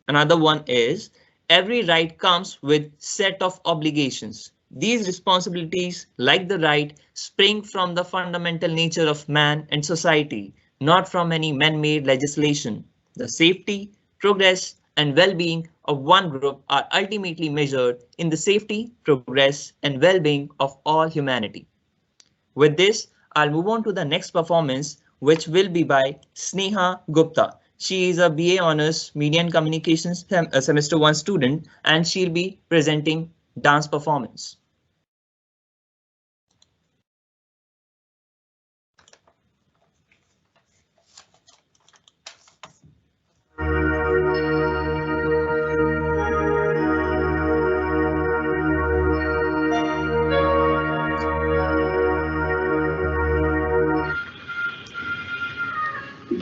Another one is, every right comes with set of obligations. These responsibilities, like the right, spring from the fundamental nature of man and society, not from any man-made legislation. The safety, progress, and well-being of one group are ultimately measured in the safety, progress, and well-being of all humanity. With this, I'll move on to the next performance, which will be by Sneha Gupta. She is a BA Honours Media and Communications Semester 1 student, and she'll be presenting dance performance.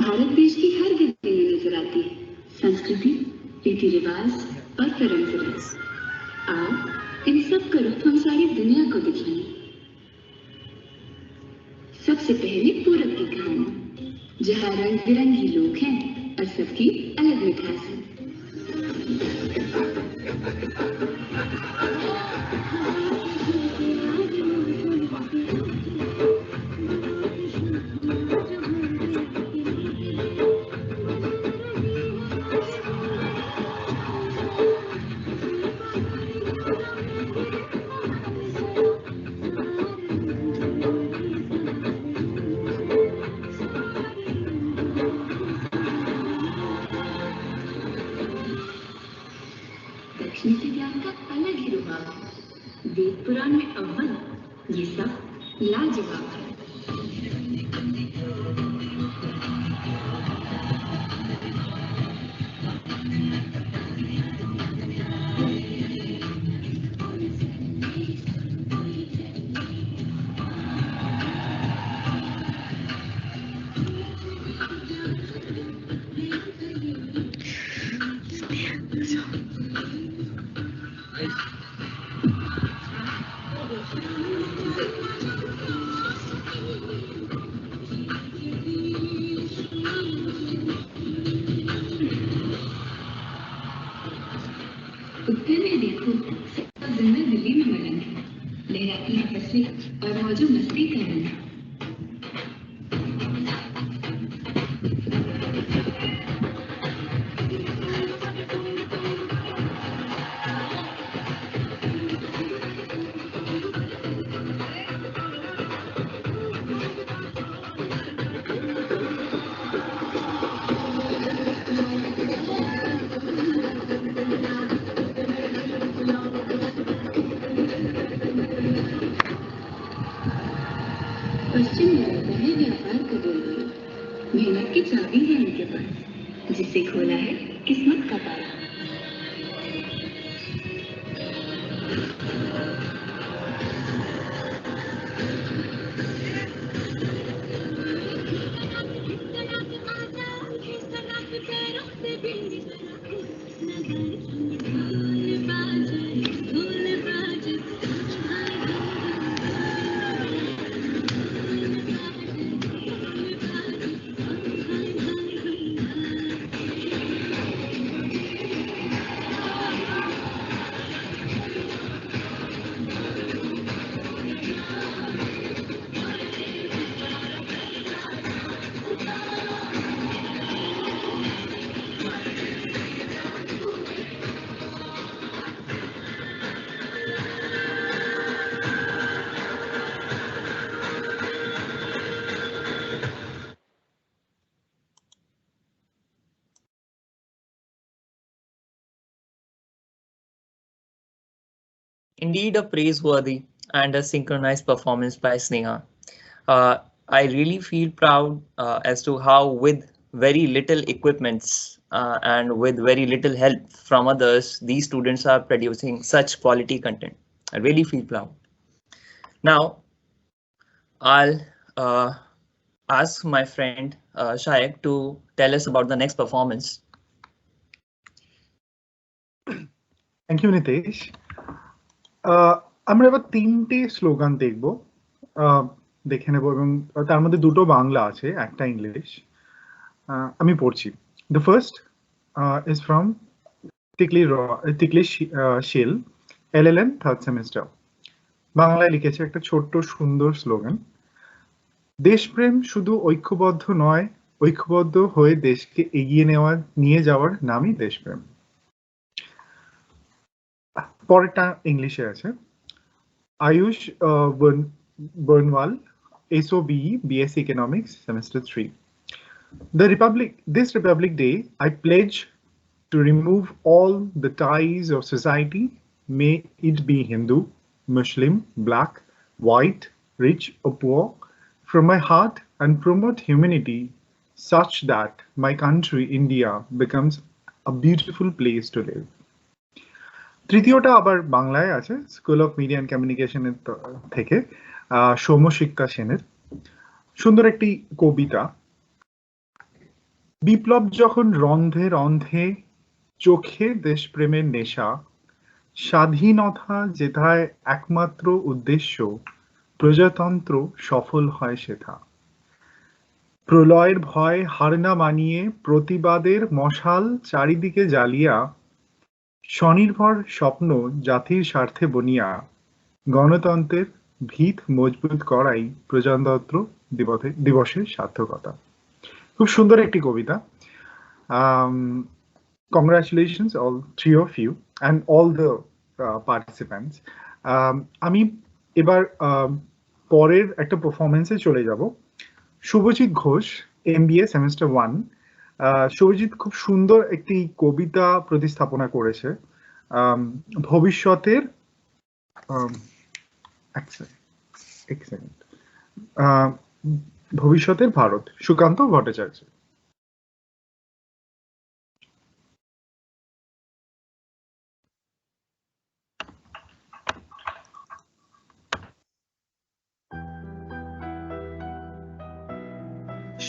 Bharat देश की हर गली में नजर आती है संस्कृति, रीति रिवाज और परंपरा। आओ इन सब का रूप हम सारी दुनिया को दिखाएं। सबसे पहले पूरब की कहानी, जहाँ रंग बिरंगी लोग हैं और सबकी अलग मिठास है। नीति ज्ञान का अलग ही रुबाब है। वेद पुराण में अव्वल ये सब लाजवाब है। उत्तर में देखो, सब जन्नत दिल्ली में मलंग है, लहराती है फसलें और मौजों मस्ती का रंग है। पश्चिम में रहता है व्यापार का बोलबाला, मेहनत की चाबी है इनके पास, जिसे खोला है किस्मत का ताला। Indeed, a praiseworthy and a synchronized performance by Sneha. I really feel proud as to how, with very little equipments and with very little help from others, these students are producing such quality content. I really feel proud. Now, I'll ask my friend Shaik to tell us about the next performance. Thank you, Nitesh. আমরা এবার তিনটে slogan দেখবো, দেখে নেবো, এবং তার মধ্যে দুটো বাংলা আছে, একটা ইংলিশ। আমি পড়ছি। The first is from Tikli Sheel, LLM third semester. বাংলায় লিখেছে একটা ছোট্ট সুন্দর স্লোগান: দেশপ্রেম শুধু ঐক্যবদ্ধ নয়, ঐক্যবদ্ধ হয়ে দেশকে এগিয়ে নিয়ে যাওয়ার নামই দেশপ্রেম। পরেরটা ইংলিশে আছে। Ayush বর্নওয়াল, SOBE, BSc Economics, Semester 3. This Republic Day, I pledge to remove all the ties of society, may it be Hindu, Muslim, black, white, rich or poor, from my heart and promote humanity such that my country, India, becomes a beautiful place to live. তৃতীয়টা আবার বাংলায় আছে, school of media and কমিউনিকেশনের থেকে সৌম্যশিক্ষা সেনের। সুন্দর একটি কবিতা। বিপ্লব যখন রন্ধে রন্ধে চোখে দেশপ্রেমের নেশা, স্বাধীনতা যেথায় একমাত্র উদ্দেশ্য, প্রজাতন্ত্র সফল হয় সেথা। প্রলয়ের ভয় হার না মানিয়ে প্রতিবাদের মশাল চারিদিকে জ্বালিয়া, স্বনির্ভর স্বপ্ন জাতির স্বার্থে বনিয়া, গণতন্ত্রের ভিত মজবুত করাই প্রজাতন্ত্র দিবসের সার্থকতা। খুব সুন্দর একটি কবিতা। Congratulations all three of you and all the participants. আমি এবার পরের একটা পারফরমেন্সে চলে যাব। Shubhajit Ghosh, MBA semester 1। শুভজিৎ খুব সুন্দর একটি কবিতা প্রতিস্থাপনা করেছে, ভবিষ্যতের ভবিষ্যতের ভারত, সুকান্ত ভট্টাচার্য।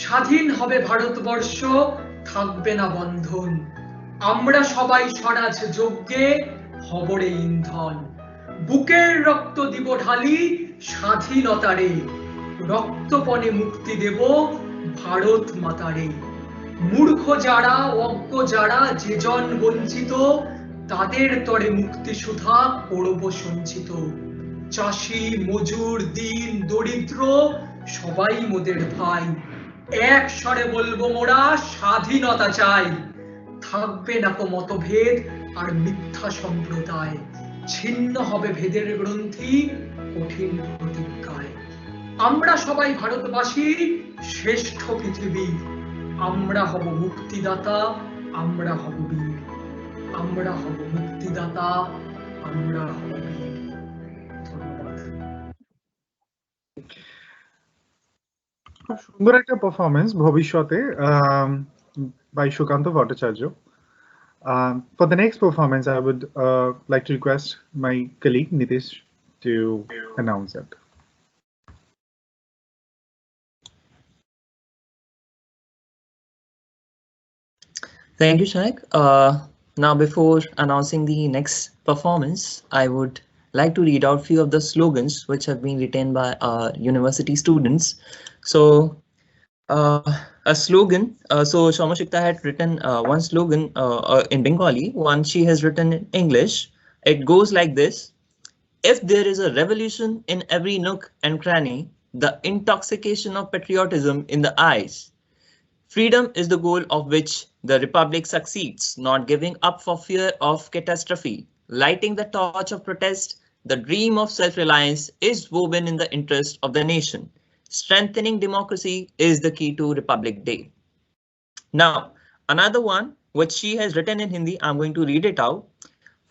স্বাধীন হবে ভারতবর্ষ, থাকবে না বন্ধন, আমরা সবাই স্বরাজ যজ্ঞে হবরে ইন্ধন। বুকের রক্ত দিব ঢালি স্বাধীনতারে, রক্তপণে মুক্তি দেব ভারত মাতারে। মূর্খ যারা, অজ্ঞ যারা, যে জন বঞ্চিত, তাদের তরে মুক্তি সুধা করব সঞ্চিত। চাষি, মজুর, দীন, দরিদ্র সবাই মোদের ভাই, এক স্বরে বলবো মোরা স্বাধীনতা চাই। থাকবে না কো মতভেদ আর মিথ্যা সম্প্রদায়, ছিন্ন হবে ভেদের গ্রন্থি কঠিন প্রতিজ্ঞায়। আমরা সবাই ভারতবাসী, শ্রেষ্ঠ পৃথিবী, আমরা হব মুক্তিদাতা, আমরা হব বীর, আমরা হব মুক্তিদাতা, আমরা হব বীর। ধন্যবাদ। খুব সুন্দর একটা পারফরমেন্স ভবিষ্যতে by Shukanta Bhattacharya. For the next performance, I would like to request my colleague Nitish to announce it. Thank you, Shaik. Now, before announcing the next performance, I would like to read out a few of the slogans which have been written by our university students. So, a slogan. So Shomashikta had written one slogan in Bengali, one she has written in English. It goes like this: if there is a revolution in every nook and cranny, the intoxication of patriotism in the eyes. Freedom is the goal of which the Republic succeeds, not giving up for fear of catastrophe. Lighting the torch of protest, the dream of self-reliance is woven in the interest of the nation. Strengthening democracy is the key to Republic Day. Now, another one which she has written in Hindi, I'm going to read it out.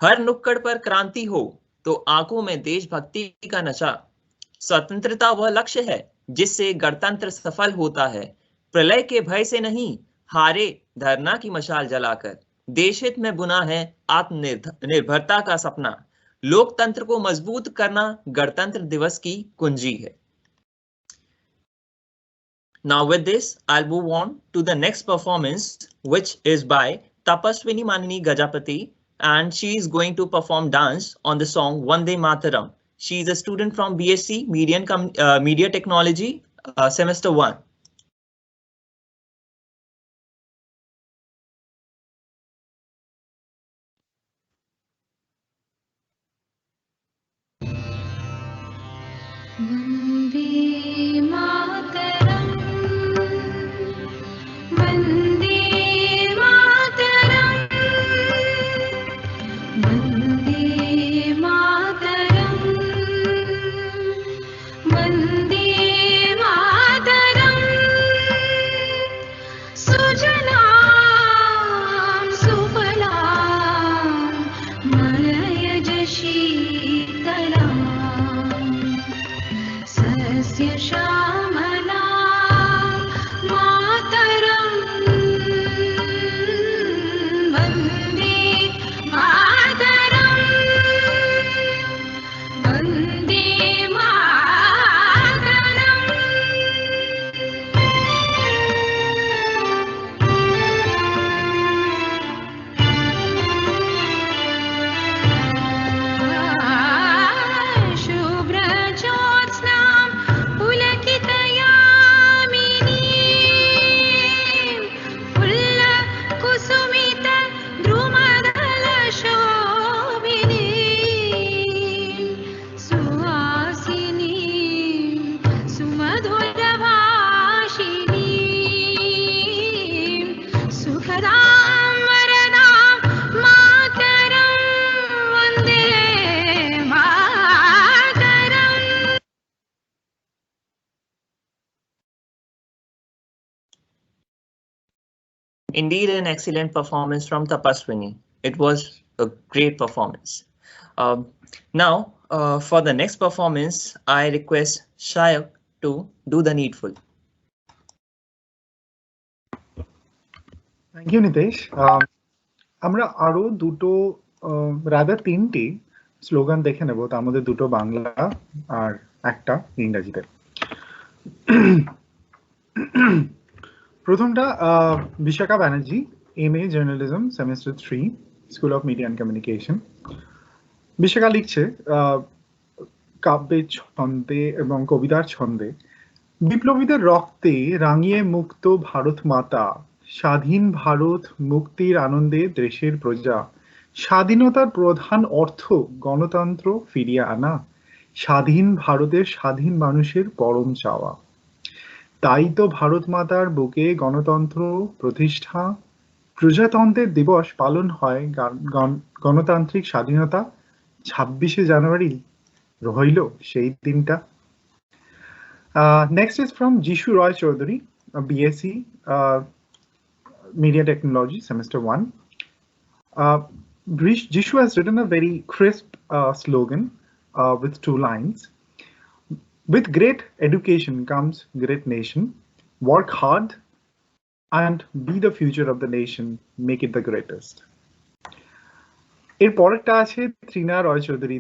हर नुक्कड़ पर क्रांति हो तो आंखों में देशभक्ति का नशा। स्वतंत्रता वह लक्ष्य है जिससे गणतंत्र सफल होता है। प्रलय के भय से नहीं, हारे धरना की मशाल जलाकर। देश हित में बुना है आत्मनिर्भरता का सपना। लोकतंत्र को मजबूत करना गणतंत्र दिवस की कुंजी है। Now with this, I'll move on to the next performance, which is by Tapaswini Manini Gajapati, and she is going to perform dance on the song Vande Mataram. She is a student from BSc Media Technology, semester 1. वन्दे सस्य श्यामला मातरं वन्दे मातरं वन्दे मातरम् शुभ्रज्योत्स्नां पुलकितयामिनीं फुल्लकुसुमितद्रुमदलशोभिनीं सुहासिनीं सुमधुरभाषिणीं सुखदां वरदां मातरं Vande Mataram. Indeed, an excellent performance from Tapaswini. It was a great performance. Now, for the next performance, I request Shayak to do the needful. Thank you Nitesh. আমরা আরো দুটো rather তিনটি স্লোগান দেখে নেব, তার মধ্যে দুটো বাংলা আর একটা ইংরেজিতে। প্রথমটা Bishakha Banerjee, MA journalism, semester 3, school of media and communication. Bishakha লিখছে কাব্যের ছন্দে এবং কবিতার ছন্দে, বিপ্লবীদের রক্তে রাঙিয়ে মুক্ত ভারত মাতা, স্বাধীন ভারত মুক্তির আনন্দে দেশের প্রজা, স্বাধীনতার প্রধান অর্থ গণতন্ত্র ফিরিয়ে আনা, স্বাধীন ভারতের স্বাধীন মানুষের পরম চাওয়া। তাই তো ভারত মাতার বুকে গণতন্ত্র প্রতিষ্ঠা, প্রজাতন্ত্রের দিবস পালন হয় গণতান্ত্রিক স্বাধীনতা 26শে জানুয়ারি রইল সেই দিনটা। Next is from Jishu Roy Chaudhary, BSc Media Technology, Semester 1. Jishu has written a very crisp slogan with 2 lines. With great education comes great nation. Work hard and be the future of the nation. Make it the greatest. এর পরেরটা আছে ত্রিনা রয় চৌধুরী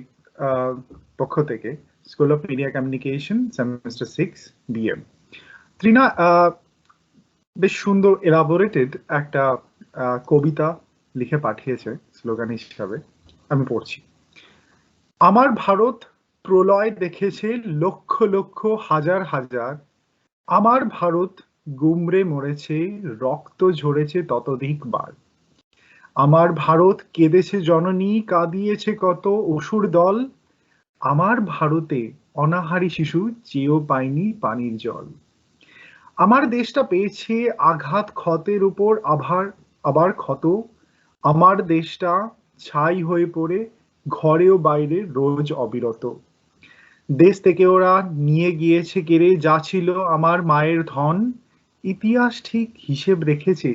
পক্ষ থেকে, school of media communication, semester 6, BM। Trina বেশ সুন্দর elaborated একটা কবিতা লিখে পাঠিয়েছে স্লোগান হিসাবে, আমি পড়ছি। আমার ভারত প্রলয় দেখেছে লক্ষ লক্ষ হাজার হাজার, আমার ভারত গুমরে মরেছে, রক্ত ঝরেছে ততোধিকবার। আমার ভারত কেঁদেছে জননী, কাঁদিয়েছে কত অসুর দল, আমার ভারতে অনাহারী শিশু চেয়েও পায়নি পানির জল। আমার দেশটা পেয়েছে আঘাত ক্ষতের উপর আবার ক্ষত, আমার দেশটা ছাই হয়ে পড়ে ঘরে ও বাইরে রোজ অবিরত। দেশ থেকে ওরা নিয়ে গিয়েছে কেড়ে যা ছিল আমার মায়ের ধন, ইতিহাস ঠিক হিসেব রেখেছে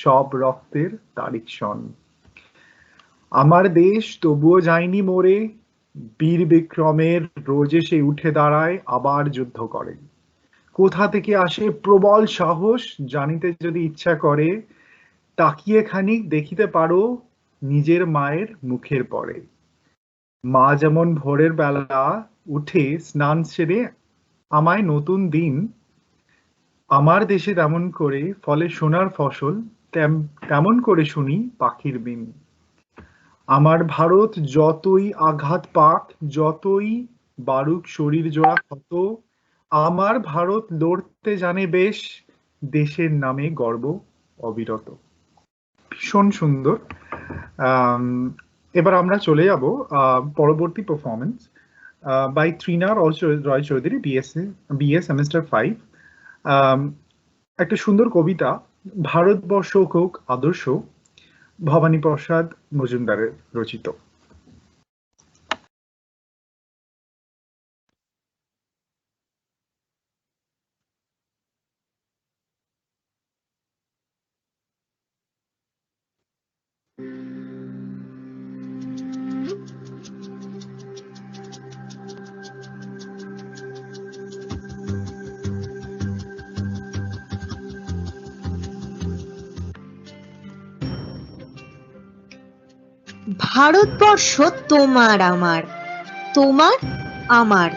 সব রক্তের তারিখ সন। আমার দেশ তবুও যায়নি মরে, বীর বিক্রমের রোজ এসে উঠে দাঁড়ায়, আবার যুদ্ধ করে। কোথা থেকে আসে প্রবল সাহস জানিতে যদি ইচ্ছা করে, তাকিয়ে খানিক দেখিতে পারো নিজের মায়ের মুখের পরে। মা যেমন ভোরের বেলা উঠে স্নান সেরে আমায় নতুন দিন, আমার দেশে তেমন করে ফলে সোনার ফসল, তেমন করে শুনি পাখির বিন। আমার ভারত যতই আঘাত পাক, যতই বারুক শরীর জোড়া ক্ষত, আমার ভারত লড়তে জানে বেশ, দেশের নামে গর্ব অবিরত। ভীষণ সুন্দর। এবার আমরা চলে যাব পরবর্তী performance by Trina Roy Chowdhury, BA semester 5। একটা সুন্দর কবিতা, ভারতবর্ষ হোক আদর্শ, ভবানী প্রসাদ মজুমদারের রচিত। ভারতবর্ষ তোমার আমার, তোমার আমার,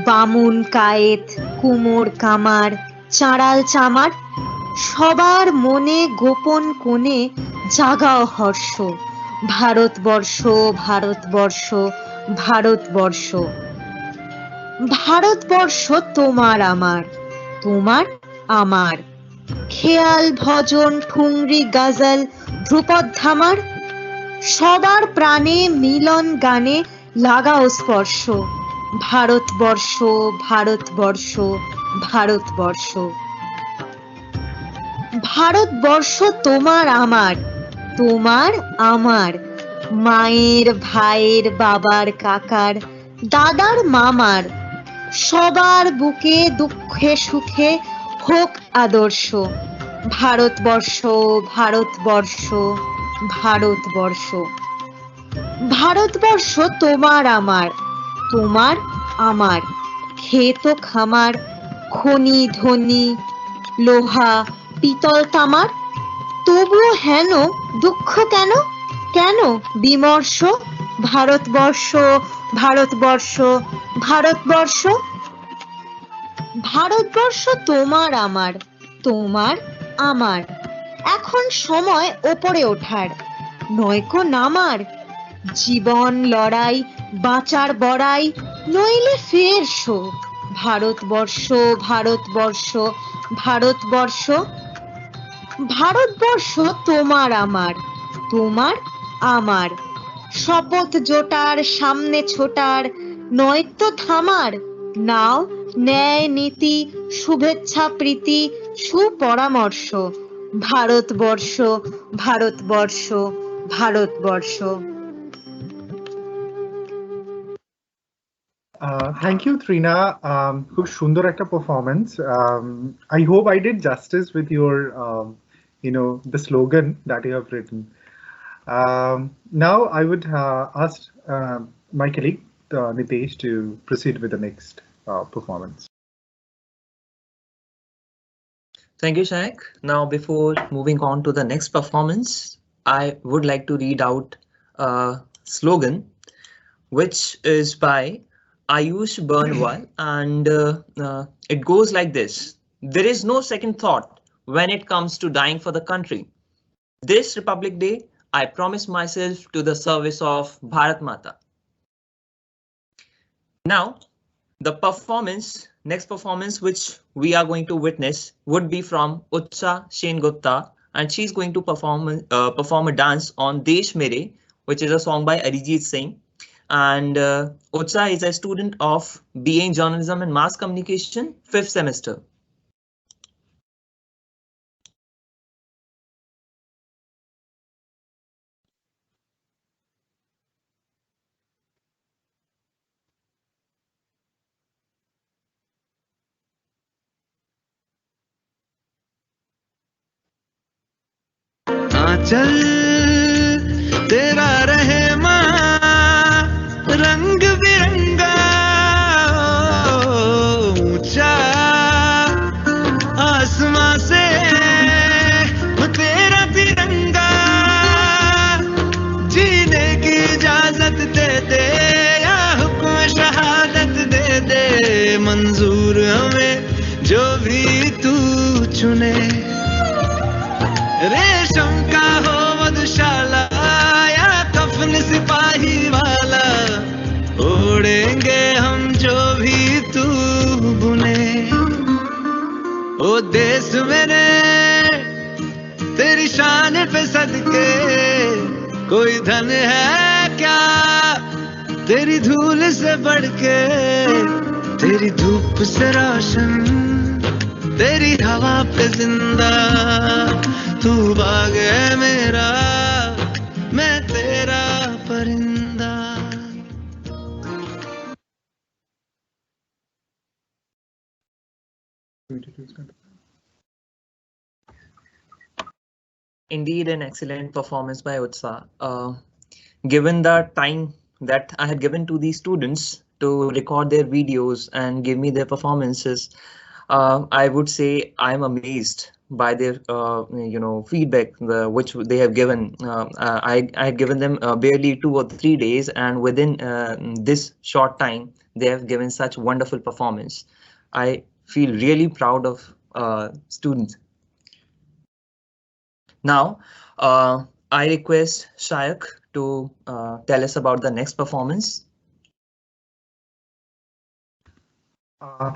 বামুন কায়েত, কুমোর কামার, চাঁড়াল চামার, সবার মনে গোপন কোণে জাগাও হর্ষ, ভারতবর্ষ ভারতবর্ষ ভারতবর্ষ। ভারতবর্ষ তোমার আমার, তোমার আমার, খেয়াল ভজন ঠুংরি গজল ধ্রুপদ ধামার, সবার প্রাণে মিলন গানে লাগাও স্পর্শ, ভারতবর্ষ ভারতবর্ষ ভারতবর্ষ। ভারতবর্ষ তোমার আমার, তোমার আমার, মায়ের ভাইয়ের বাবার কাকার দাদার মামার, সবার বুকে দুঃখে সুখে হোক আদর্শ, ভারতবর্ষ ভারতবর্ষ ভারতবর্ষ। ভারতবর্ষ তোমার আমার, তোমার আমার, ক্ষেত খামার, খনি ধনি, লোহা পিতল তামার, তবুও হেন দুঃখ কেন, কেন বিমর্ষ, ভারতবর্ষ ভারতবর্ষ ভারতবর্ষ। ভারতবর্ষ তোমার আমার, তোমার আমার, এখন সময় ওপরে ওঠার, নয়কো নামার, জীবন লড়াই বাঁচার বড়াই, নইলে ফের শোক, ভারতবর্ষ ভারতবর্ষ ভারতবর্ষ। ভারতবর্ষ তোমার আমার, তোমার আমার, শপথ জোটার সামনে ছোটার নয়তো থামার, নাও ন্যায় নীতি শুভেচ্ছা প্রীতি সুপরামর্শ, Bharatvarsha Bharatvarsha Bharatvarsha. Thank you, Trina. খুব সুন্দর একটা performance. I hope I did justice with your, the slogan that you have written. Now I would ask my colleague Nitesh to proceed with the next performance. Thank you, Shaik. Now, before moving on to the next performance, I would like to read out a slogan, which is by Ayush Burnwal, and it goes like this: there is no second thought when it comes to dying for the country. This Republic Day, I promise myself to the service of Bharat Mata. Now, the next performance which we are going to witness would be from Utsa Sengupta, and she's going to perform a dance on Desh Mere, which is a song by Arijit Singh. And Utsa is a student of BA in Journalism and Mass Communication, 5th semester. चल तेरा रहे रंग बिरंगा ऊंचा आसमां से तेरा तिरंगा जीने की इजाजत दे दे या हुक्म शहादत दे दे मंजूर हमें जो भी तू चुने रेशम का हो मधुशाला या कफन सिपाही वाला ओढ़ेंगे हम जो भी तू बुने ओ देश मेरे तेरी शान पे सदके कोई धन है क्या तेरी धूल से बढ़ के तेरी धूप से रोशन तेरी हवा पे जिंदा तू बाग है मेरा मैं तेरा परिंदा। Indeed, an excellent performance by Utsa. Given the time that I had given to these students to record their videos and give me their performances, I would say I'm amazed by their feedback which they have given. I had given them barely 2 or 3 days, and within this short time they have given such wonderful performance. I feel really proud of students. Now I request Shayak to tell us about the next performance.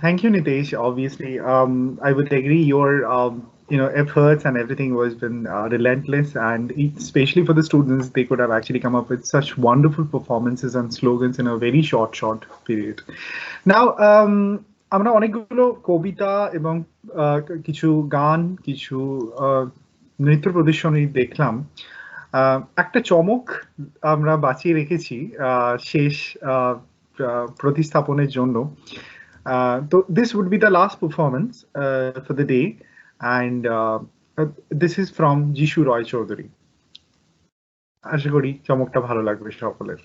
Thank you, Nitesh. Obviously, I would agree. Your efforts and everything was been relentless, and especially for the students, they could have actually come up with such wonderful performances and slogans in a very short period. Now, আমরা অনেকগুলো কবিতা এবং কিছু গান, কিছু নৃত্য প্রদর্শনী দেখলাম। একটা চমক আমরা বাঁচিয়ে রেখেছি শেষ প্রতিস্থাপনের জন্য। So this would be the last performance for the day, and this is from Jishu Roy Chaudhary. আশা করি চমকটা ভালো লাগবে সকলের।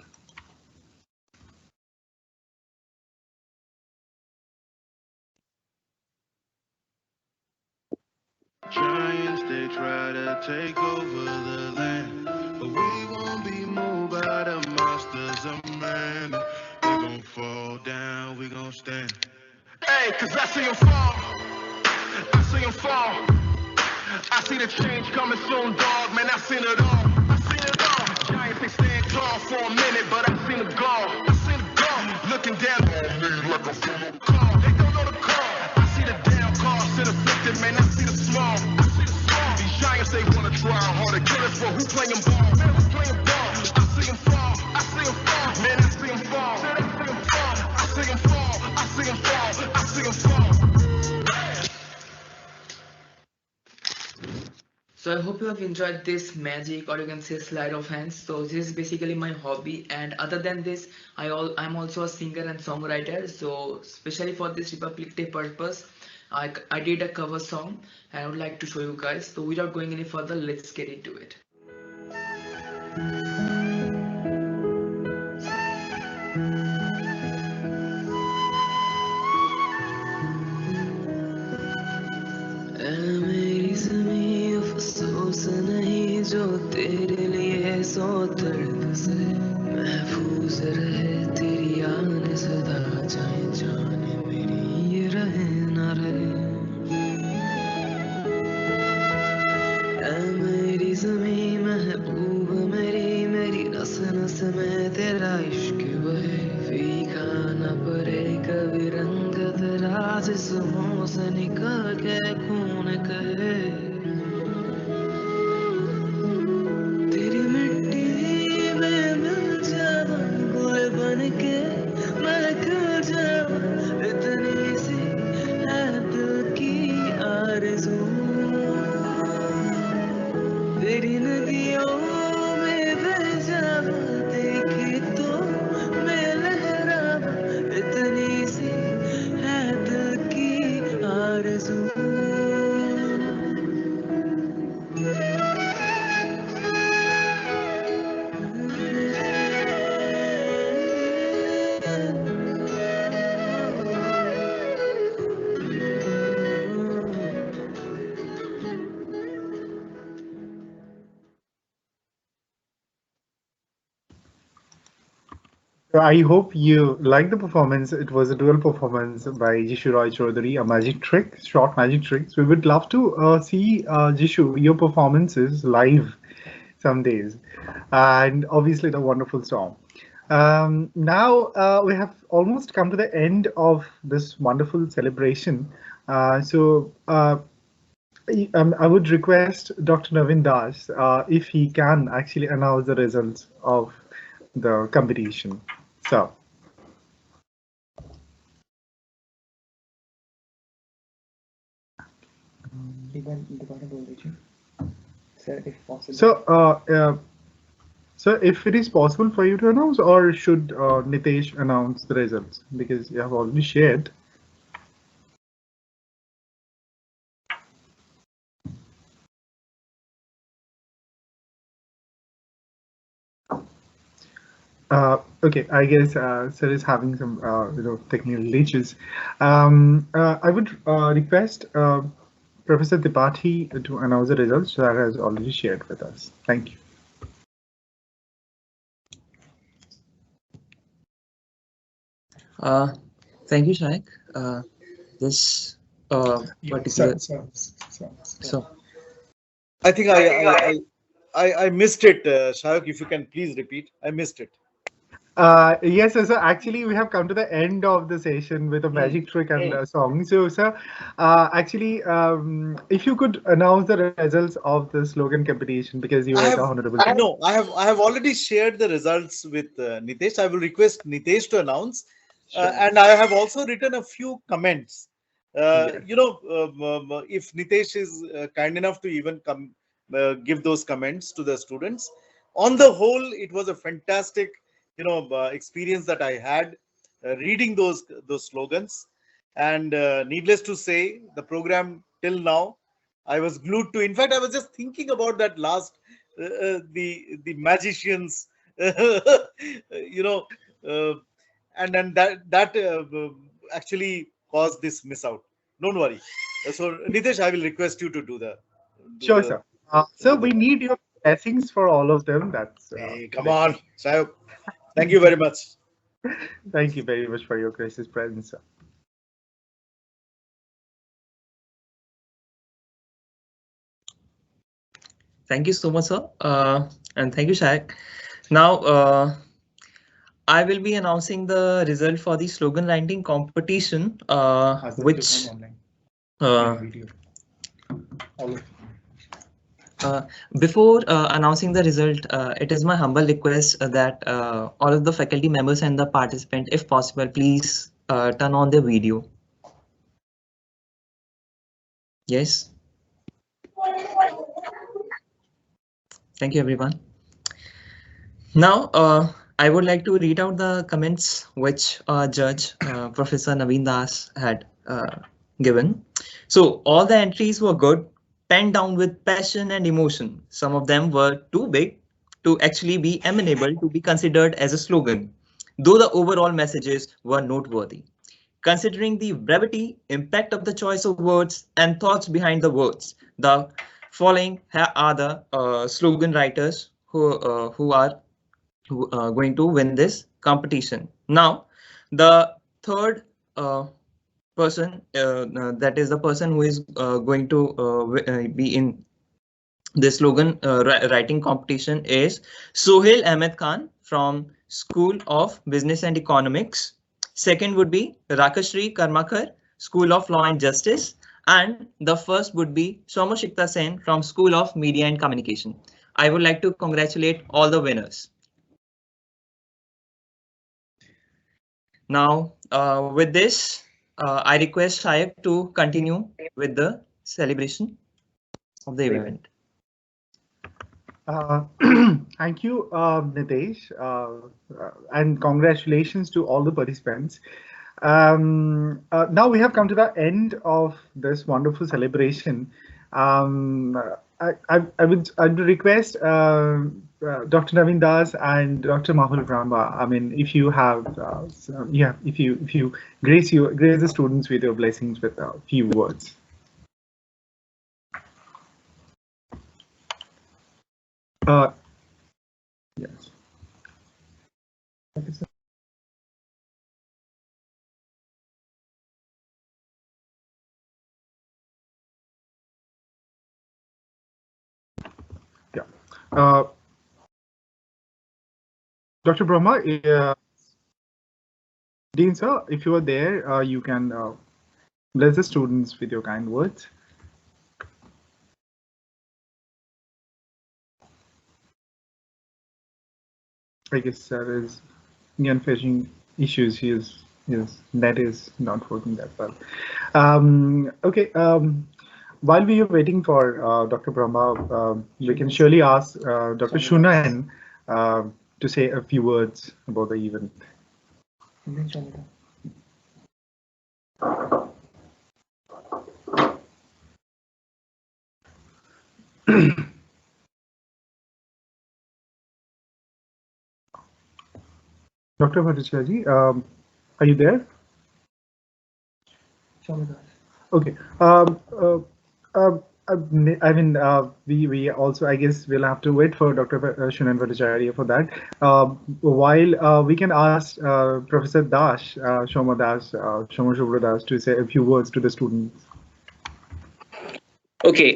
Giants, they try to take over the land, but we won't be moved by the monsters of man. We gon' fall down, we gon' stand. Hey, 'cause I see 'em fall, I see 'em fall. I see the change coming soon, dog. Man, I seen it all. I seen it all. Giants, they stand tall for a minute, but I seen the gall. I seen the gall. Looking down on me like a full of call. They don't know the call. I see the down call, sit afflicted, man. I see the small. I see the small. These Giants, they wanna try hard to kill us, but who playing ball? Man, who playing ball? I see 'em fall. I see 'em fall. Man, I see 'em fall. I see 'em fall. I see 'em fall. I see 'em fall. I see 'em fall. So I hope you have enjoyed this magic, or you can say sleight of hands. So this is basically my hobby, and other than this, I'm also a singer and songwriter. So especially for this Republic Day purpose, I did a cover song, and I would like to show you guys. So without going any further, let's get into it. अफसोस नहीं जो तेरे लिए सो दर्द से महफूज रहे तेरी याद सदा, जाए जाने मेरी ये रहे ना रहे। ऐ मेरी ज़मीं महबूब मेरी, मेरी नस नस में तेरा इश्क बहे, फीका न पड़े कभी रंग तेरा जिस्मों से निकल के खून कहे। तेरी नदियों में बह जावा, देखे तो मैं लहरावा, इतनी सी है दिल की आरज़ू। So I hope you liked the performance. It was a dual performance by Jishu Roy Chaudhary, a magic trick, short magic tricks. We would love to see Jishu, your performances live some days, and obviously the wonderful song. Now we have almost come to the end of this wonderful celebration. I would request Dr. Navin Das if he can actually announce the results of the competition. So. If possible. So if it is possible for you to announce, or should Nitesh announce the results, because you have already shared. Okay, I guess Sir is having some technical glitches. I would request Professor Tripathi to announce the results that has already shared with us. Thank you. Thank you, Shaik. This particular. So. I think I missed it, Shahak. If you can please repeat, I missed it. Yes, sir. So actually, we have come to the end of the session with a magic trick and a song. So, sir, actually, if you could announce the results of the slogan competition, because you were the honorable. No, I have already shared the results with Nitesh. I will request Nitesh to announce, and I have also written a few comments. If Nitesh is kind enough to even come give those comments to the students. On the whole, it was a fantastic experience that I had reading those slogans, and needless to say, the program till now I was glued to. In fact, I was just thinking about that last the magicians, and then that actually caused this miss out. Don't worry. So Nitesh, I will request you to do the. Sure, sir. Sir, we need your blessings for all of them. That's. Hey, come on, Shahab. Thank you very much. Thank you very much for your gracious presence, sir. Thank you so much, sir. And thank you, Shaq. Now, I will be announcing the result for the slogan writing competition, which. Before announcing the result, it is my humble request that all of the faculty members and the participant, if possible, please turn on the video. Yes. Thank you, everyone. Now, I would like to read out the comments which Judge Professor Naveen Das had given. So all the entries were good, penned down with passion and emotion. Some of them were too big to actually be amenable to be considered as a slogan, though the overall messages were noteworthy. Considering the brevity, impact of the choice of words, and thoughts behind the words, the following are the slogan writers who are going to win this competition. Now, the third person, that is the person who is going to be in the slogan writing competition, is Sohail Ahmed Khan from School of Business and Economics. Second would be Rakashri Karmakar, School of Law and Justice. And the first would be Somashikta Sen from School of Media and Communication. I would like to congratulate all the winners. Now, with this, I request Shayek to continue with the celebration of the event. Thank you, Nitesh, and congratulations to all the participants. Now we have come to the end of this wonderful celebration. I'd request Dr. Naveen Das and Dr. Mahul Brahma. I mean, if you have, if you grace the students with your blessings with a few words. Yes. Yeah. Dr. Brahma, Dean sir, if you are there, you can bless the students with your kind words. I guess there is fetching issues. His net is not working that well. Okay. While we are waiting for Dr. Brahma, we can surely ask Dr. Shunan to say a few words about the event. Dr. Bhattacharya, are you there? Okay. I mean, we also, I guess, we'll have to wait for Dr. Shunan Bhattacharya for that. While we can ask Professor Dash, Shoma Shubhra Das, to say a few words to the students. Okay,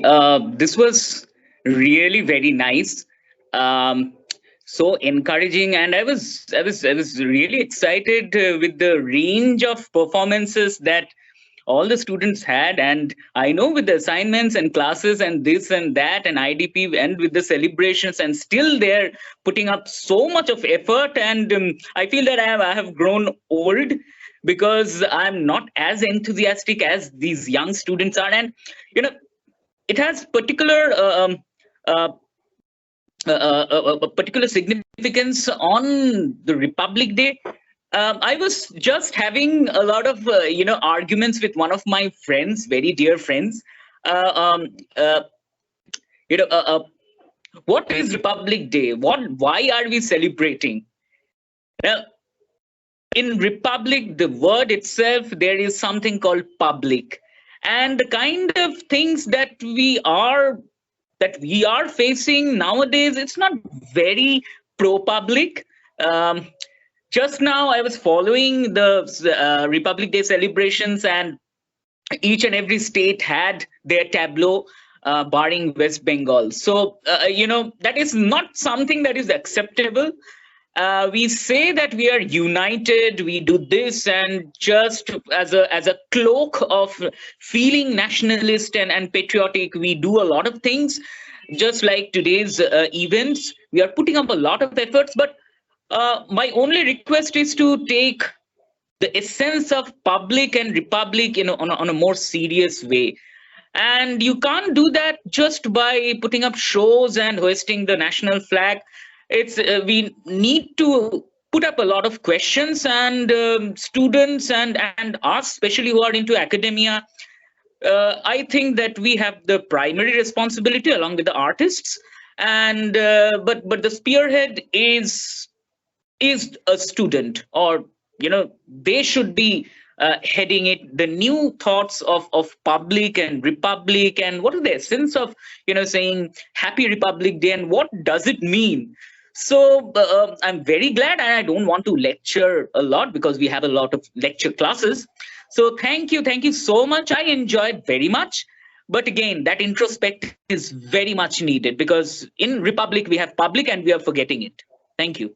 this was really very nice, so encouraging, and I was really excited with the range of performances that all the students had. And I know with the assignments and classes and this and that and IDP and with the celebrations, and still they're putting up so much of effort. And I feel that I have grown old because I'm not as enthusiastic as these young students are. And you know, it has uh, particular significance on the Republic Day. I was just having a lot of arguments with one of my friends, very dear friends. Uh, um, uh, you know, uh, uh, what is Republic Day? Why are we celebrating? Now, in Republic, the word itself, there is something called public, and the kind of things that we are facing nowadays, it's not very pro-public. Um, just now, I was following the Republic Day celebrations, and each and every state had their tableau, barring West Bengal. So, that is not something that is acceptable. We say that we are united, we do this, and just as a cloak of feeling nationalist and patriotic, we do a lot of things. Just like today's events, we are putting up a lot of efforts. But my only request is to take the essence of public and republic, on a more serious way. And you can't do that just by putting up shows and hoisting the national flag. It's we need to put up a lot of questions, and students and us, especially who are into academia, I think that we have the primary responsibility along with the artists. And but the spearhead is a student, or they should be heading it, the new thoughts of public and republic, and what is the essence of saying Happy Republic Day, and what does it mean. So I'm very glad, and I don't want to lecture a lot because we have a lot of lecture classes. So thank you so much. I enjoyed very much. But again, that introspect is very much needed, because in republic we have public and we are forgetting it. Thank you.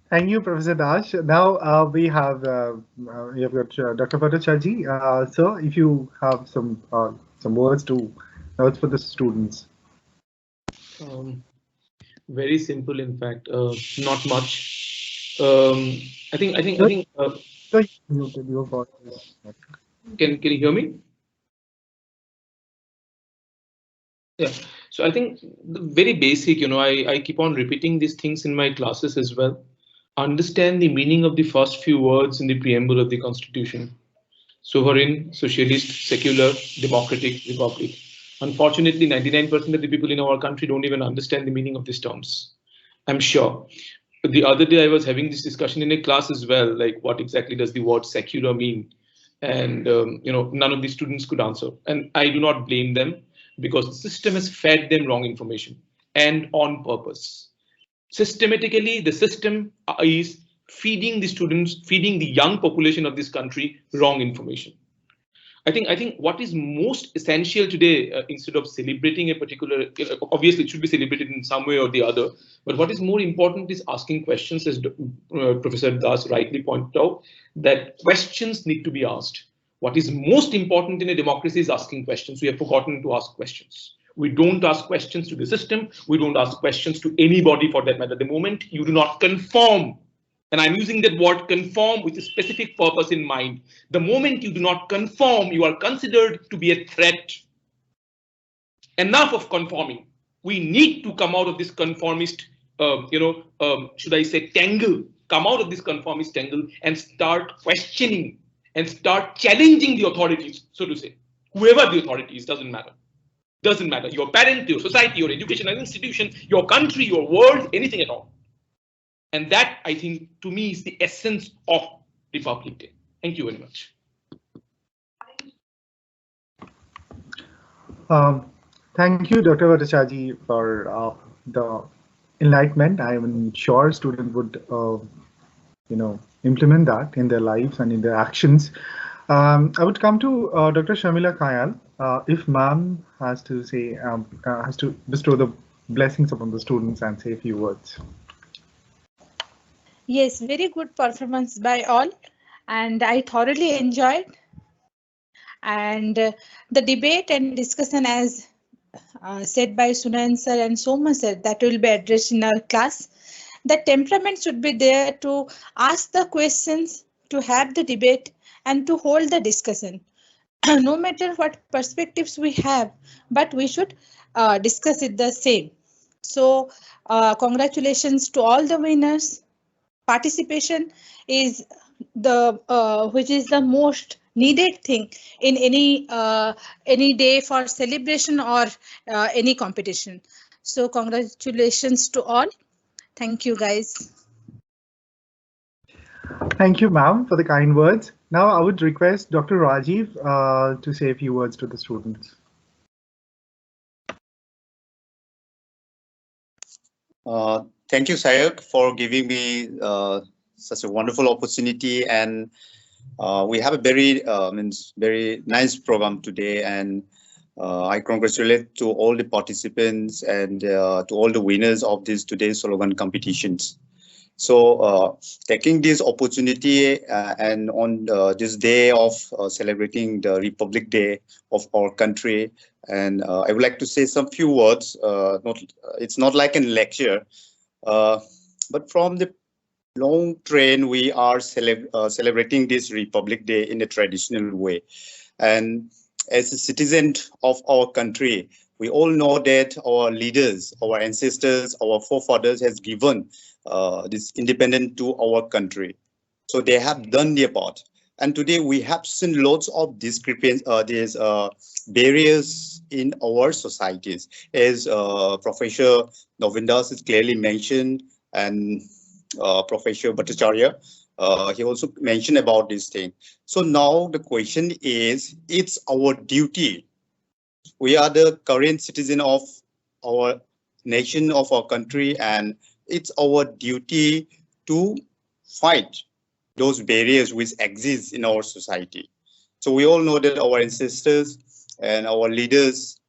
Thank you, Professor Dash. Now we have got Dr. Bhattacharya. So if you have some words for the students. Very simple, in fact, not much. I think. Your voice is not... Can you hear me? Yeah. So I think the very basic, I keep on repeating these things in my classes as well. Understand the meaning of the first few words in the preamble of the Constitution: sovereign, socialist, secular, democratic, republic. Unfortunately, 99% of the people in our country don't even understand the meaning of these terms, I'm sure. The other day I was having this discussion in a class as well, like what exactly does the word secular mean? And none of the students could answer. And I do not blame them, because the system has fed them wrong information, and on purpose. Systematically, the system is feeding the students, feeding the young population of this country wrong information. I think what is most essential today, instead of celebrating a particular, obviously it should be celebrated in some way or the other, but what is more important is asking questions, as Professor Das rightly pointed out, that questions need to be asked. What is most important in a democracy is asking questions. We have forgotten to ask questions. We don't ask questions to the system. We don't ask questions to anybody for that matter. The moment you do not conform, and I'm using that word conform with a specific purpose in mind. The moment you do not conform, you are considered to be a threat. Enough of conforming. We need to come out of this conformist, should I say tangle, come out of this conformist tangle and start questioning and start challenging the authorities, so to say. Whoever the authority is, doesn't matter. Doesn't matter. Your parent, your society, your educational institution, your country, your world, anything at all. And that, I think, to me, is the essence of Republic Day. Thank you very much. Thank you, Dr. Bhattacharya, for the enlightenment. I'm sure students would, implement that in their lives and in their actions. I would come to Dr. Shamila Kayal. If ma'am has to say, has to bestow the blessings upon the students and say a few words. Yes, very good performance by all, and I thoroughly enjoyed. And the debate and discussion, as said by Sunan sir and Soma sir, that will be addressed in our class. The temperament should be there to ask the questions, to have the debate, and to hold the discussion. No matter what perspectives we have, but we should discuss it the same. So congratulations to all the winners. Participation is the which is the most needed thing in any day for celebration or any competition. So congratulations to all. Thank you, guys. Thank you, ma'am, for the kind words. Now I would request Dr. Rajiv to say a few words to the students. Thank you, Sayak, for giving me such a wonderful opportunity, and we have a very nice program today, and I congratulate to all the participants and to all the winners of this today's slogan competitions. So taking this opportunity and on this day of celebrating the Republic Day of our country, and I would like to say some few words. It's not like a lecture, but from the long train, we are celebrating this Republic Day in a traditional way. And as a citizen of our country, we all know that our leaders, our ancestors, our forefathers has given this independence to our country. So they have done their part. And today we have seen lots of discrepancies, these barriers in our societies, as Professor Novindas has clearly mentioned, and Professor Bhattacharya, he also mentioned about this thing. So now the question is, it's our duty. We are the current citizen of our nation, of our country, and it's our duty to fight those barriers which exist in our society. So we all know that our ancestors and our leaders,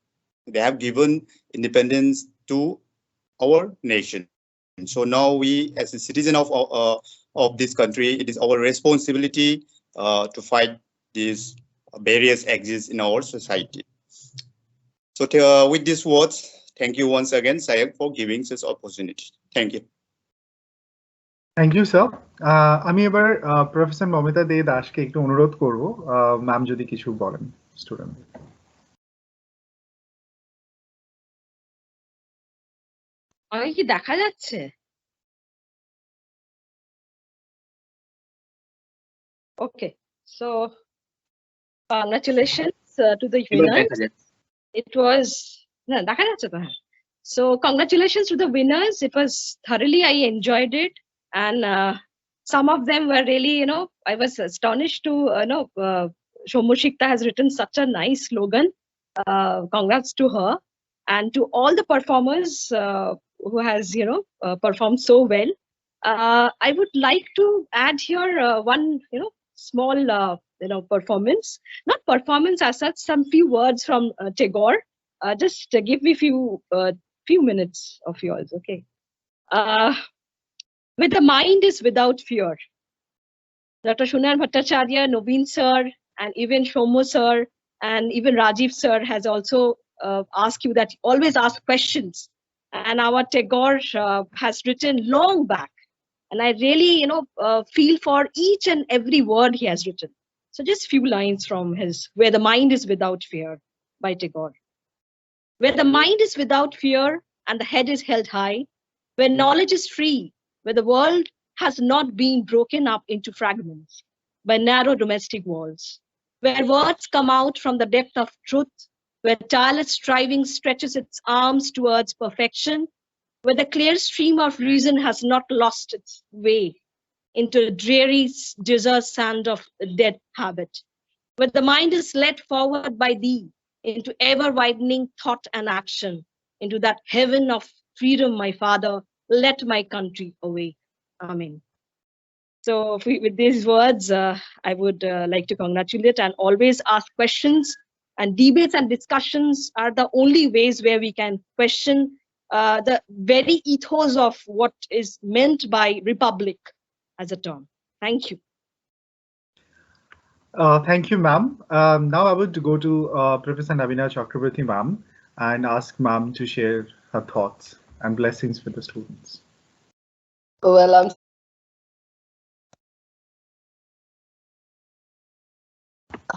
they have given independence to our nation. So now we, as a citizen of this country, it is our responsibility to fight these barriers exist in our society. So with these words, thank you once again, Sayak, for giving this opportunity. Thank you. Thank you, sir. আমি এবার professor Momita দে দাসকে একটু অনুরোধ করব ma'am যদি কিছু বলেন student. আমাকে কি দেখা যাচ্ছে? Okay, so congratulations to the winners. It was দেখা যাচ্ছে তো? So congratulations to the winners. It was thoroughly, I enjoyed it, and some of them were really, I was astonished to Shomushikta has written such a nice slogan. Congrats to her and to all the performers who has performed so well. I would like to add here one small performance, not performance as such, some few words from Tagore. Just give me few minutes of yours, okay? Where the mind is without fear. Dr. Sunan Bhattacharya, Nobin sir, and even Shomo sir, and even Rajiv sir has also asked you that always ask questions. And our Tagore has written long back. And I really, feel for each and every word he has written. So just few lines from his Where the Mind is Without Fear by Tagore. Where the mind is without fear and the head is held high, where knowledge is free, where the world has not been broken up into fragments by narrow domestic walls, where words come out from the depth of truth, where tireless striving stretches its arms towards perfection, where the clear stream of reason has not lost its way into a dreary desert sand of dead habit, where the mind is led forward by thee, into ever widening thought and action, into that heaven of freedom, my Father, let my country away. Amen. So with these words, I would like to congratulate and always ask questions. And debates and discussions are the only ways where we can question the very ethos of what is meant by republic as a term. Thank you. Thank you, ma'am. Now I would go to Professor Navina Chakraborty, ma'am, and ask ma'am to share her thoughts and blessings for the students. Well, I'm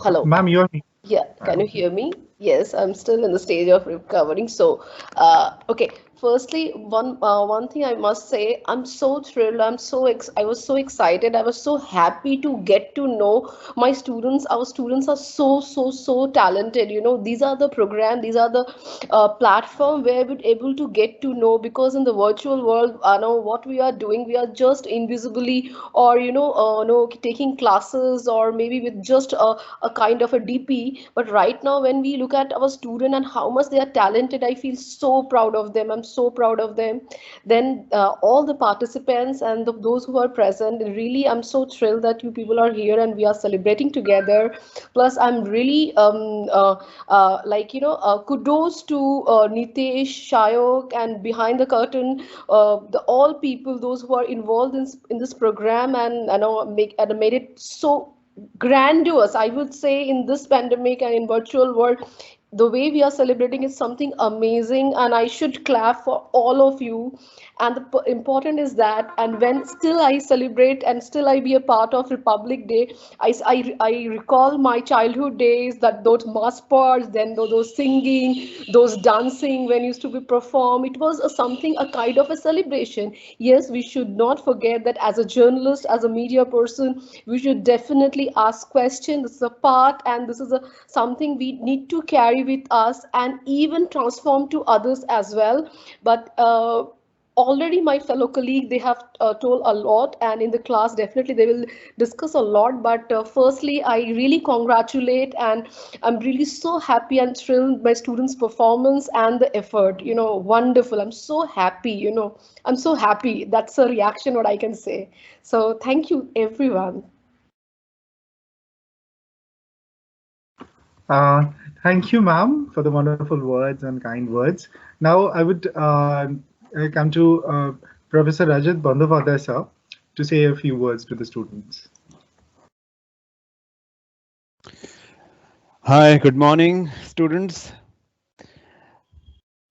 hello. Ma'am, you're Yeah, can you hear me? Yes, I'm still in the stage of recovering. So, okay. Firstly, one thing I must say, I'm so thrilled. I was so excited. I was so happy to get to know my students. Our students are so talented. You know, these are the program. These are the platform where we're able to get to know, because in the virtual world, I know what we are doing. We are just invisibly, or taking classes, or maybe with just a kind of a DP. But right now, when we look at our student and how much they are talented, I feel so proud of them. I'm so proud of them. Then all the participants and those who are present, really, I'm so thrilled that you people are here and we are celebrating together. Plus, I'm really kudos to Nitesh, Shayok, and behind the curtain, the all people, those who are involved in this program, and made it so grandiose. I would say in this pandemic and in virtual world, the way we are celebrating is something amazing, and I should clap for all of you. And the important is that, and when still I celebrate and still I be a part of Republic Day, I recall my childhood days, that those mass parts, then those singing, those dancing when used to be performed. It was a kind of a celebration. Yes, we should not forget that as a journalist, as a media person, we should definitely ask questions. This is a part, and this is something we need to carry with us and even transform to others as well. But already my fellow colleague, they have told a lot, and in the class definitely they will discuss a lot. But firstly, I really congratulate, and I'm really so happy and thrilled by students' performance and the effort. Wonderful. I'm so happy. I'm so happy. That's a reaction what I can say. So thank you, everyone. Thank you, ma'am, for the wonderful words and kind words. Now I would come to Professor Rajat Bandyopadhyay, sir, to say a few words to the students. Hi, good morning, students.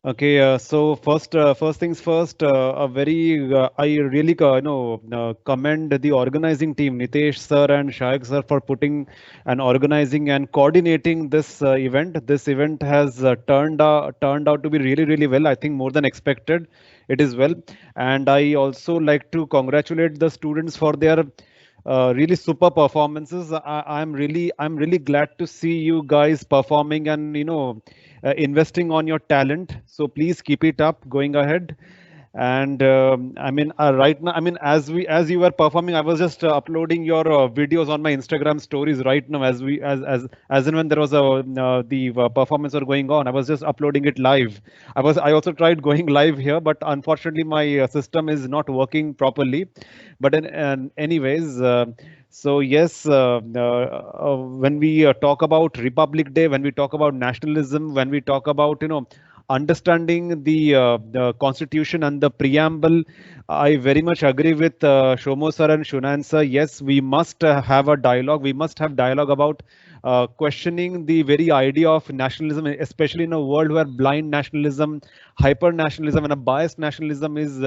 Okay, so first things first. I really commend the organizing team, Nitesh sir and Shayak sir, for putting and organizing and coordinating this event. This event has turned out to be really well. I think more than expected. It is well, and I also like to congratulate the students for their really super performances. I'm really glad to see you guys performing and investing on your talent. So please keep it up, going ahead. And right now, as you were performing, I was just uploading your videos on my Instagram stories right now, as and when there was the performance were going on. I was just uploading it live. I also tried going live here, but unfortunately my system is not working properly. But anyways. So yes, when we talk about Republic Day, when we talk about nationalism, when we talk about understanding the Constitution and the preamble, I very much agree with Shomo sir and Shunan sir. Yes, we must have a dialogue. We must have dialogue about questioning the very idea of nationalism, especially in a world where blind nationalism, hyper nationalism, and a biased nationalism is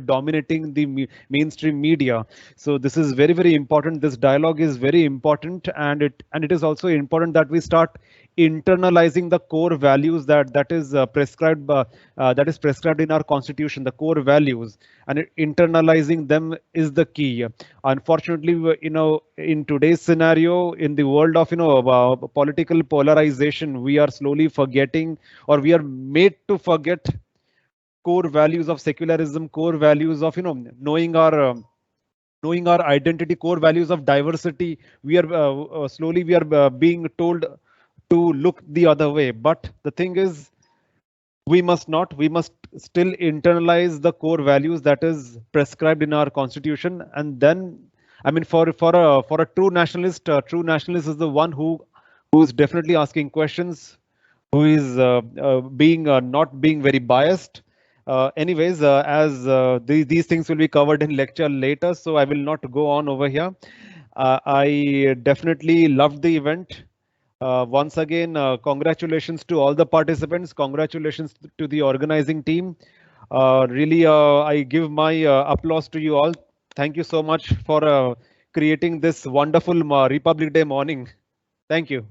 dominating the mainstream media. So this is very important. This dialogue is very important, and it is also important that we start internalizing the core values that is prescribed in our constitution, the core values, and internalizing them is the key. Unfortunately, in today's scenario, in the world of political polarization, we are slowly forgetting, or we are made to forget, core values of secularism, core values of knowing our identity, core values of diversity. We are slowly being told to look the other way. But the thing is, we must not. We must still internalize the core values that is prescribed in our constitution. And then, I mean, for a true nationalist is the one who is definitely asking questions, who is being not being very biased. Anyways, as these things will be covered in lecture later, so I will not go on over here. I definitely loved the event. Once again, congratulations to all the participants. Congratulations to the organizing team. Really, I give my applause to you all. Thank you so much for creating this wonderful Republic Day morning. Thank you.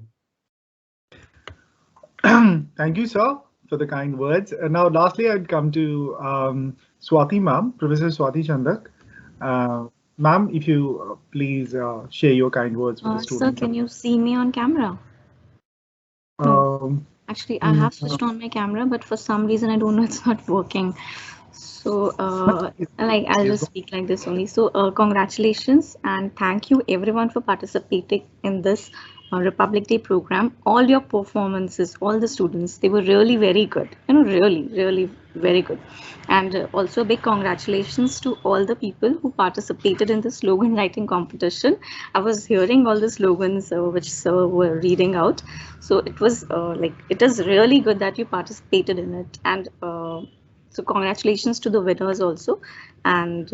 Thank you, sir, for the kind words. Now, lastly, I'd come to Swati ma'am, Professor Swati Chandak. Ma'am, if you please share your kind words with the students. Sir, can you see me on camera? Actually, I have switched on my camera, but for some reason, I don't know, it's not working. So, like, I'll just speak like this only. So, congratulations and thank you everyone for participating in this Republic Day program. All your performances, all the students, they were really very good. You know, really very good. And also a big congratulations to all the people who participated in the slogan writing competition. I was hearing all the slogans which sir were reading out. So it was like, it is really good that you participated in it. And so congratulations to the winners also. And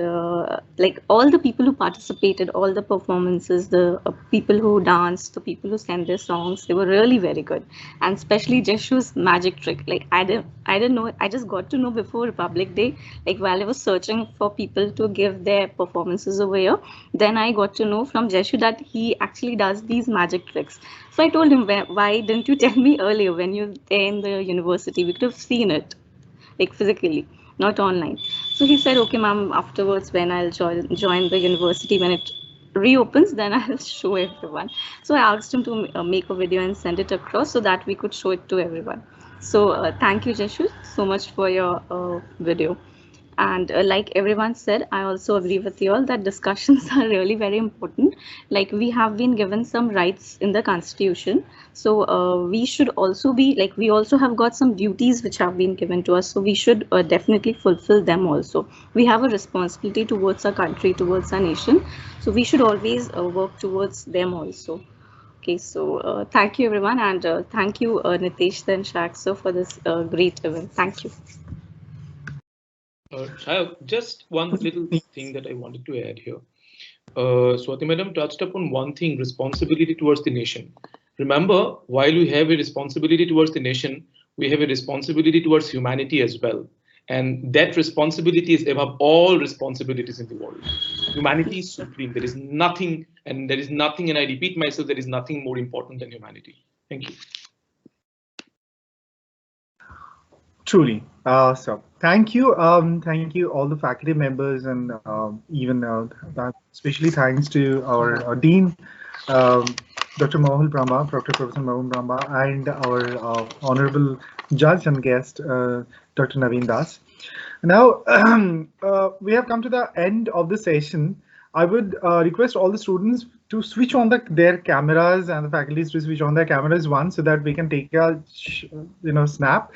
like all the people who participated, all the performances, the people who danced, the people who sang their songs, they were really very good. And especially Jeshu's magic trick. Like I didn't know, I just got to know before Republic Day, like while I was searching for people to give their performances over here, then I got to know from Jeshu that he actually does these magic tricks. So I told him, why didn't you tell me earlier when you were there in the university? We could have seen it, like physically, not online. So he said, okay, ma'am, afterwards when I'll join the university, when it reopens, then I'll show everyone. So I asked him to make a video and send it across so that we could show it to everyone. So thank you, Jeshu, so much for your video. And like everyone said, I also agree with you all that discussions are really very important. Like we have been given some rights in the constitution. So we should also be like, we also have got some duties which have been given to us. So we should definitely fulfill them also. We have a responsibility towards our country, towards our nation. So we should always work towards them also. Okay, so thank you everyone. And thank you Nitesh and Shak sir for this great event. Thank you. Just one little thing that I wanted to add here. Swati madam touched upon one thing, responsibility towards the nation. Remember, while we have a responsibility towards the nation, we have a responsibility towards humanity as well. And that responsibility is above all responsibilities in the world. Humanity is supreme. There is nothing, and I repeat myself, there is nothing more important than humanity. Thank you. Truly. So thank you all the faculty members, and even especially thanks to our dean, Dr. Mohul Brahma, Professor Mohul Brahma, and our honorable judge and guest, Dr. Naveen Das. Now we have come to the end of the session. I would request all the students to switch on their cameras and the faculties to switch on their cameras once, so that we can take a snap.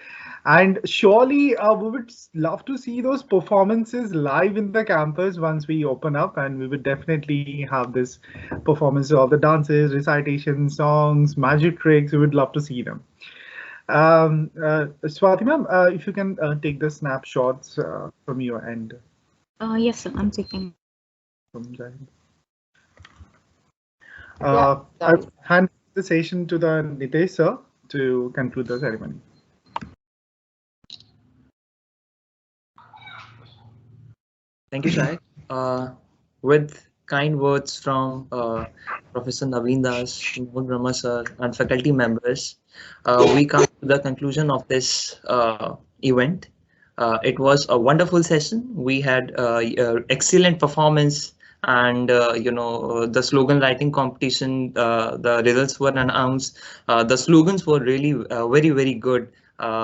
And surely we would love to see those performances live in the campus once we open up, and we would definitely have this performance of the dances, recitations, songs, magic tricks. We would love to see them. Swati ma'am, if you can take the snapshots from your end. Yes, sir, I'm taking. I'll hand the session to the Nitesh sir to conclude the ceremony. Thank you, Shai. With kind words from Professor Naveen Das, Mohul Brahma sir, and faculty members, we come to the conclusion of this event. It was a wonderful session. We had excellent performance, and the slogan writing competition, the results were announced. The slogans were really very, very good.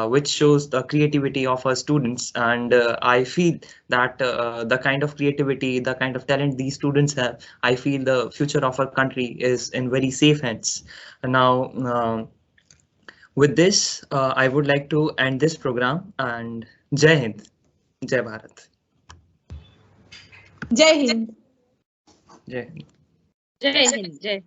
Which shows the creativity of our students, and I feel that the kind of creativity, the kind of talent these students have, I feel the future of our country is in very safe hands. Now, With this, I would like to end this program, and Jai Hind, Jai Bharat. Jai Hind. Jai Hind. Jai Hind. Jai.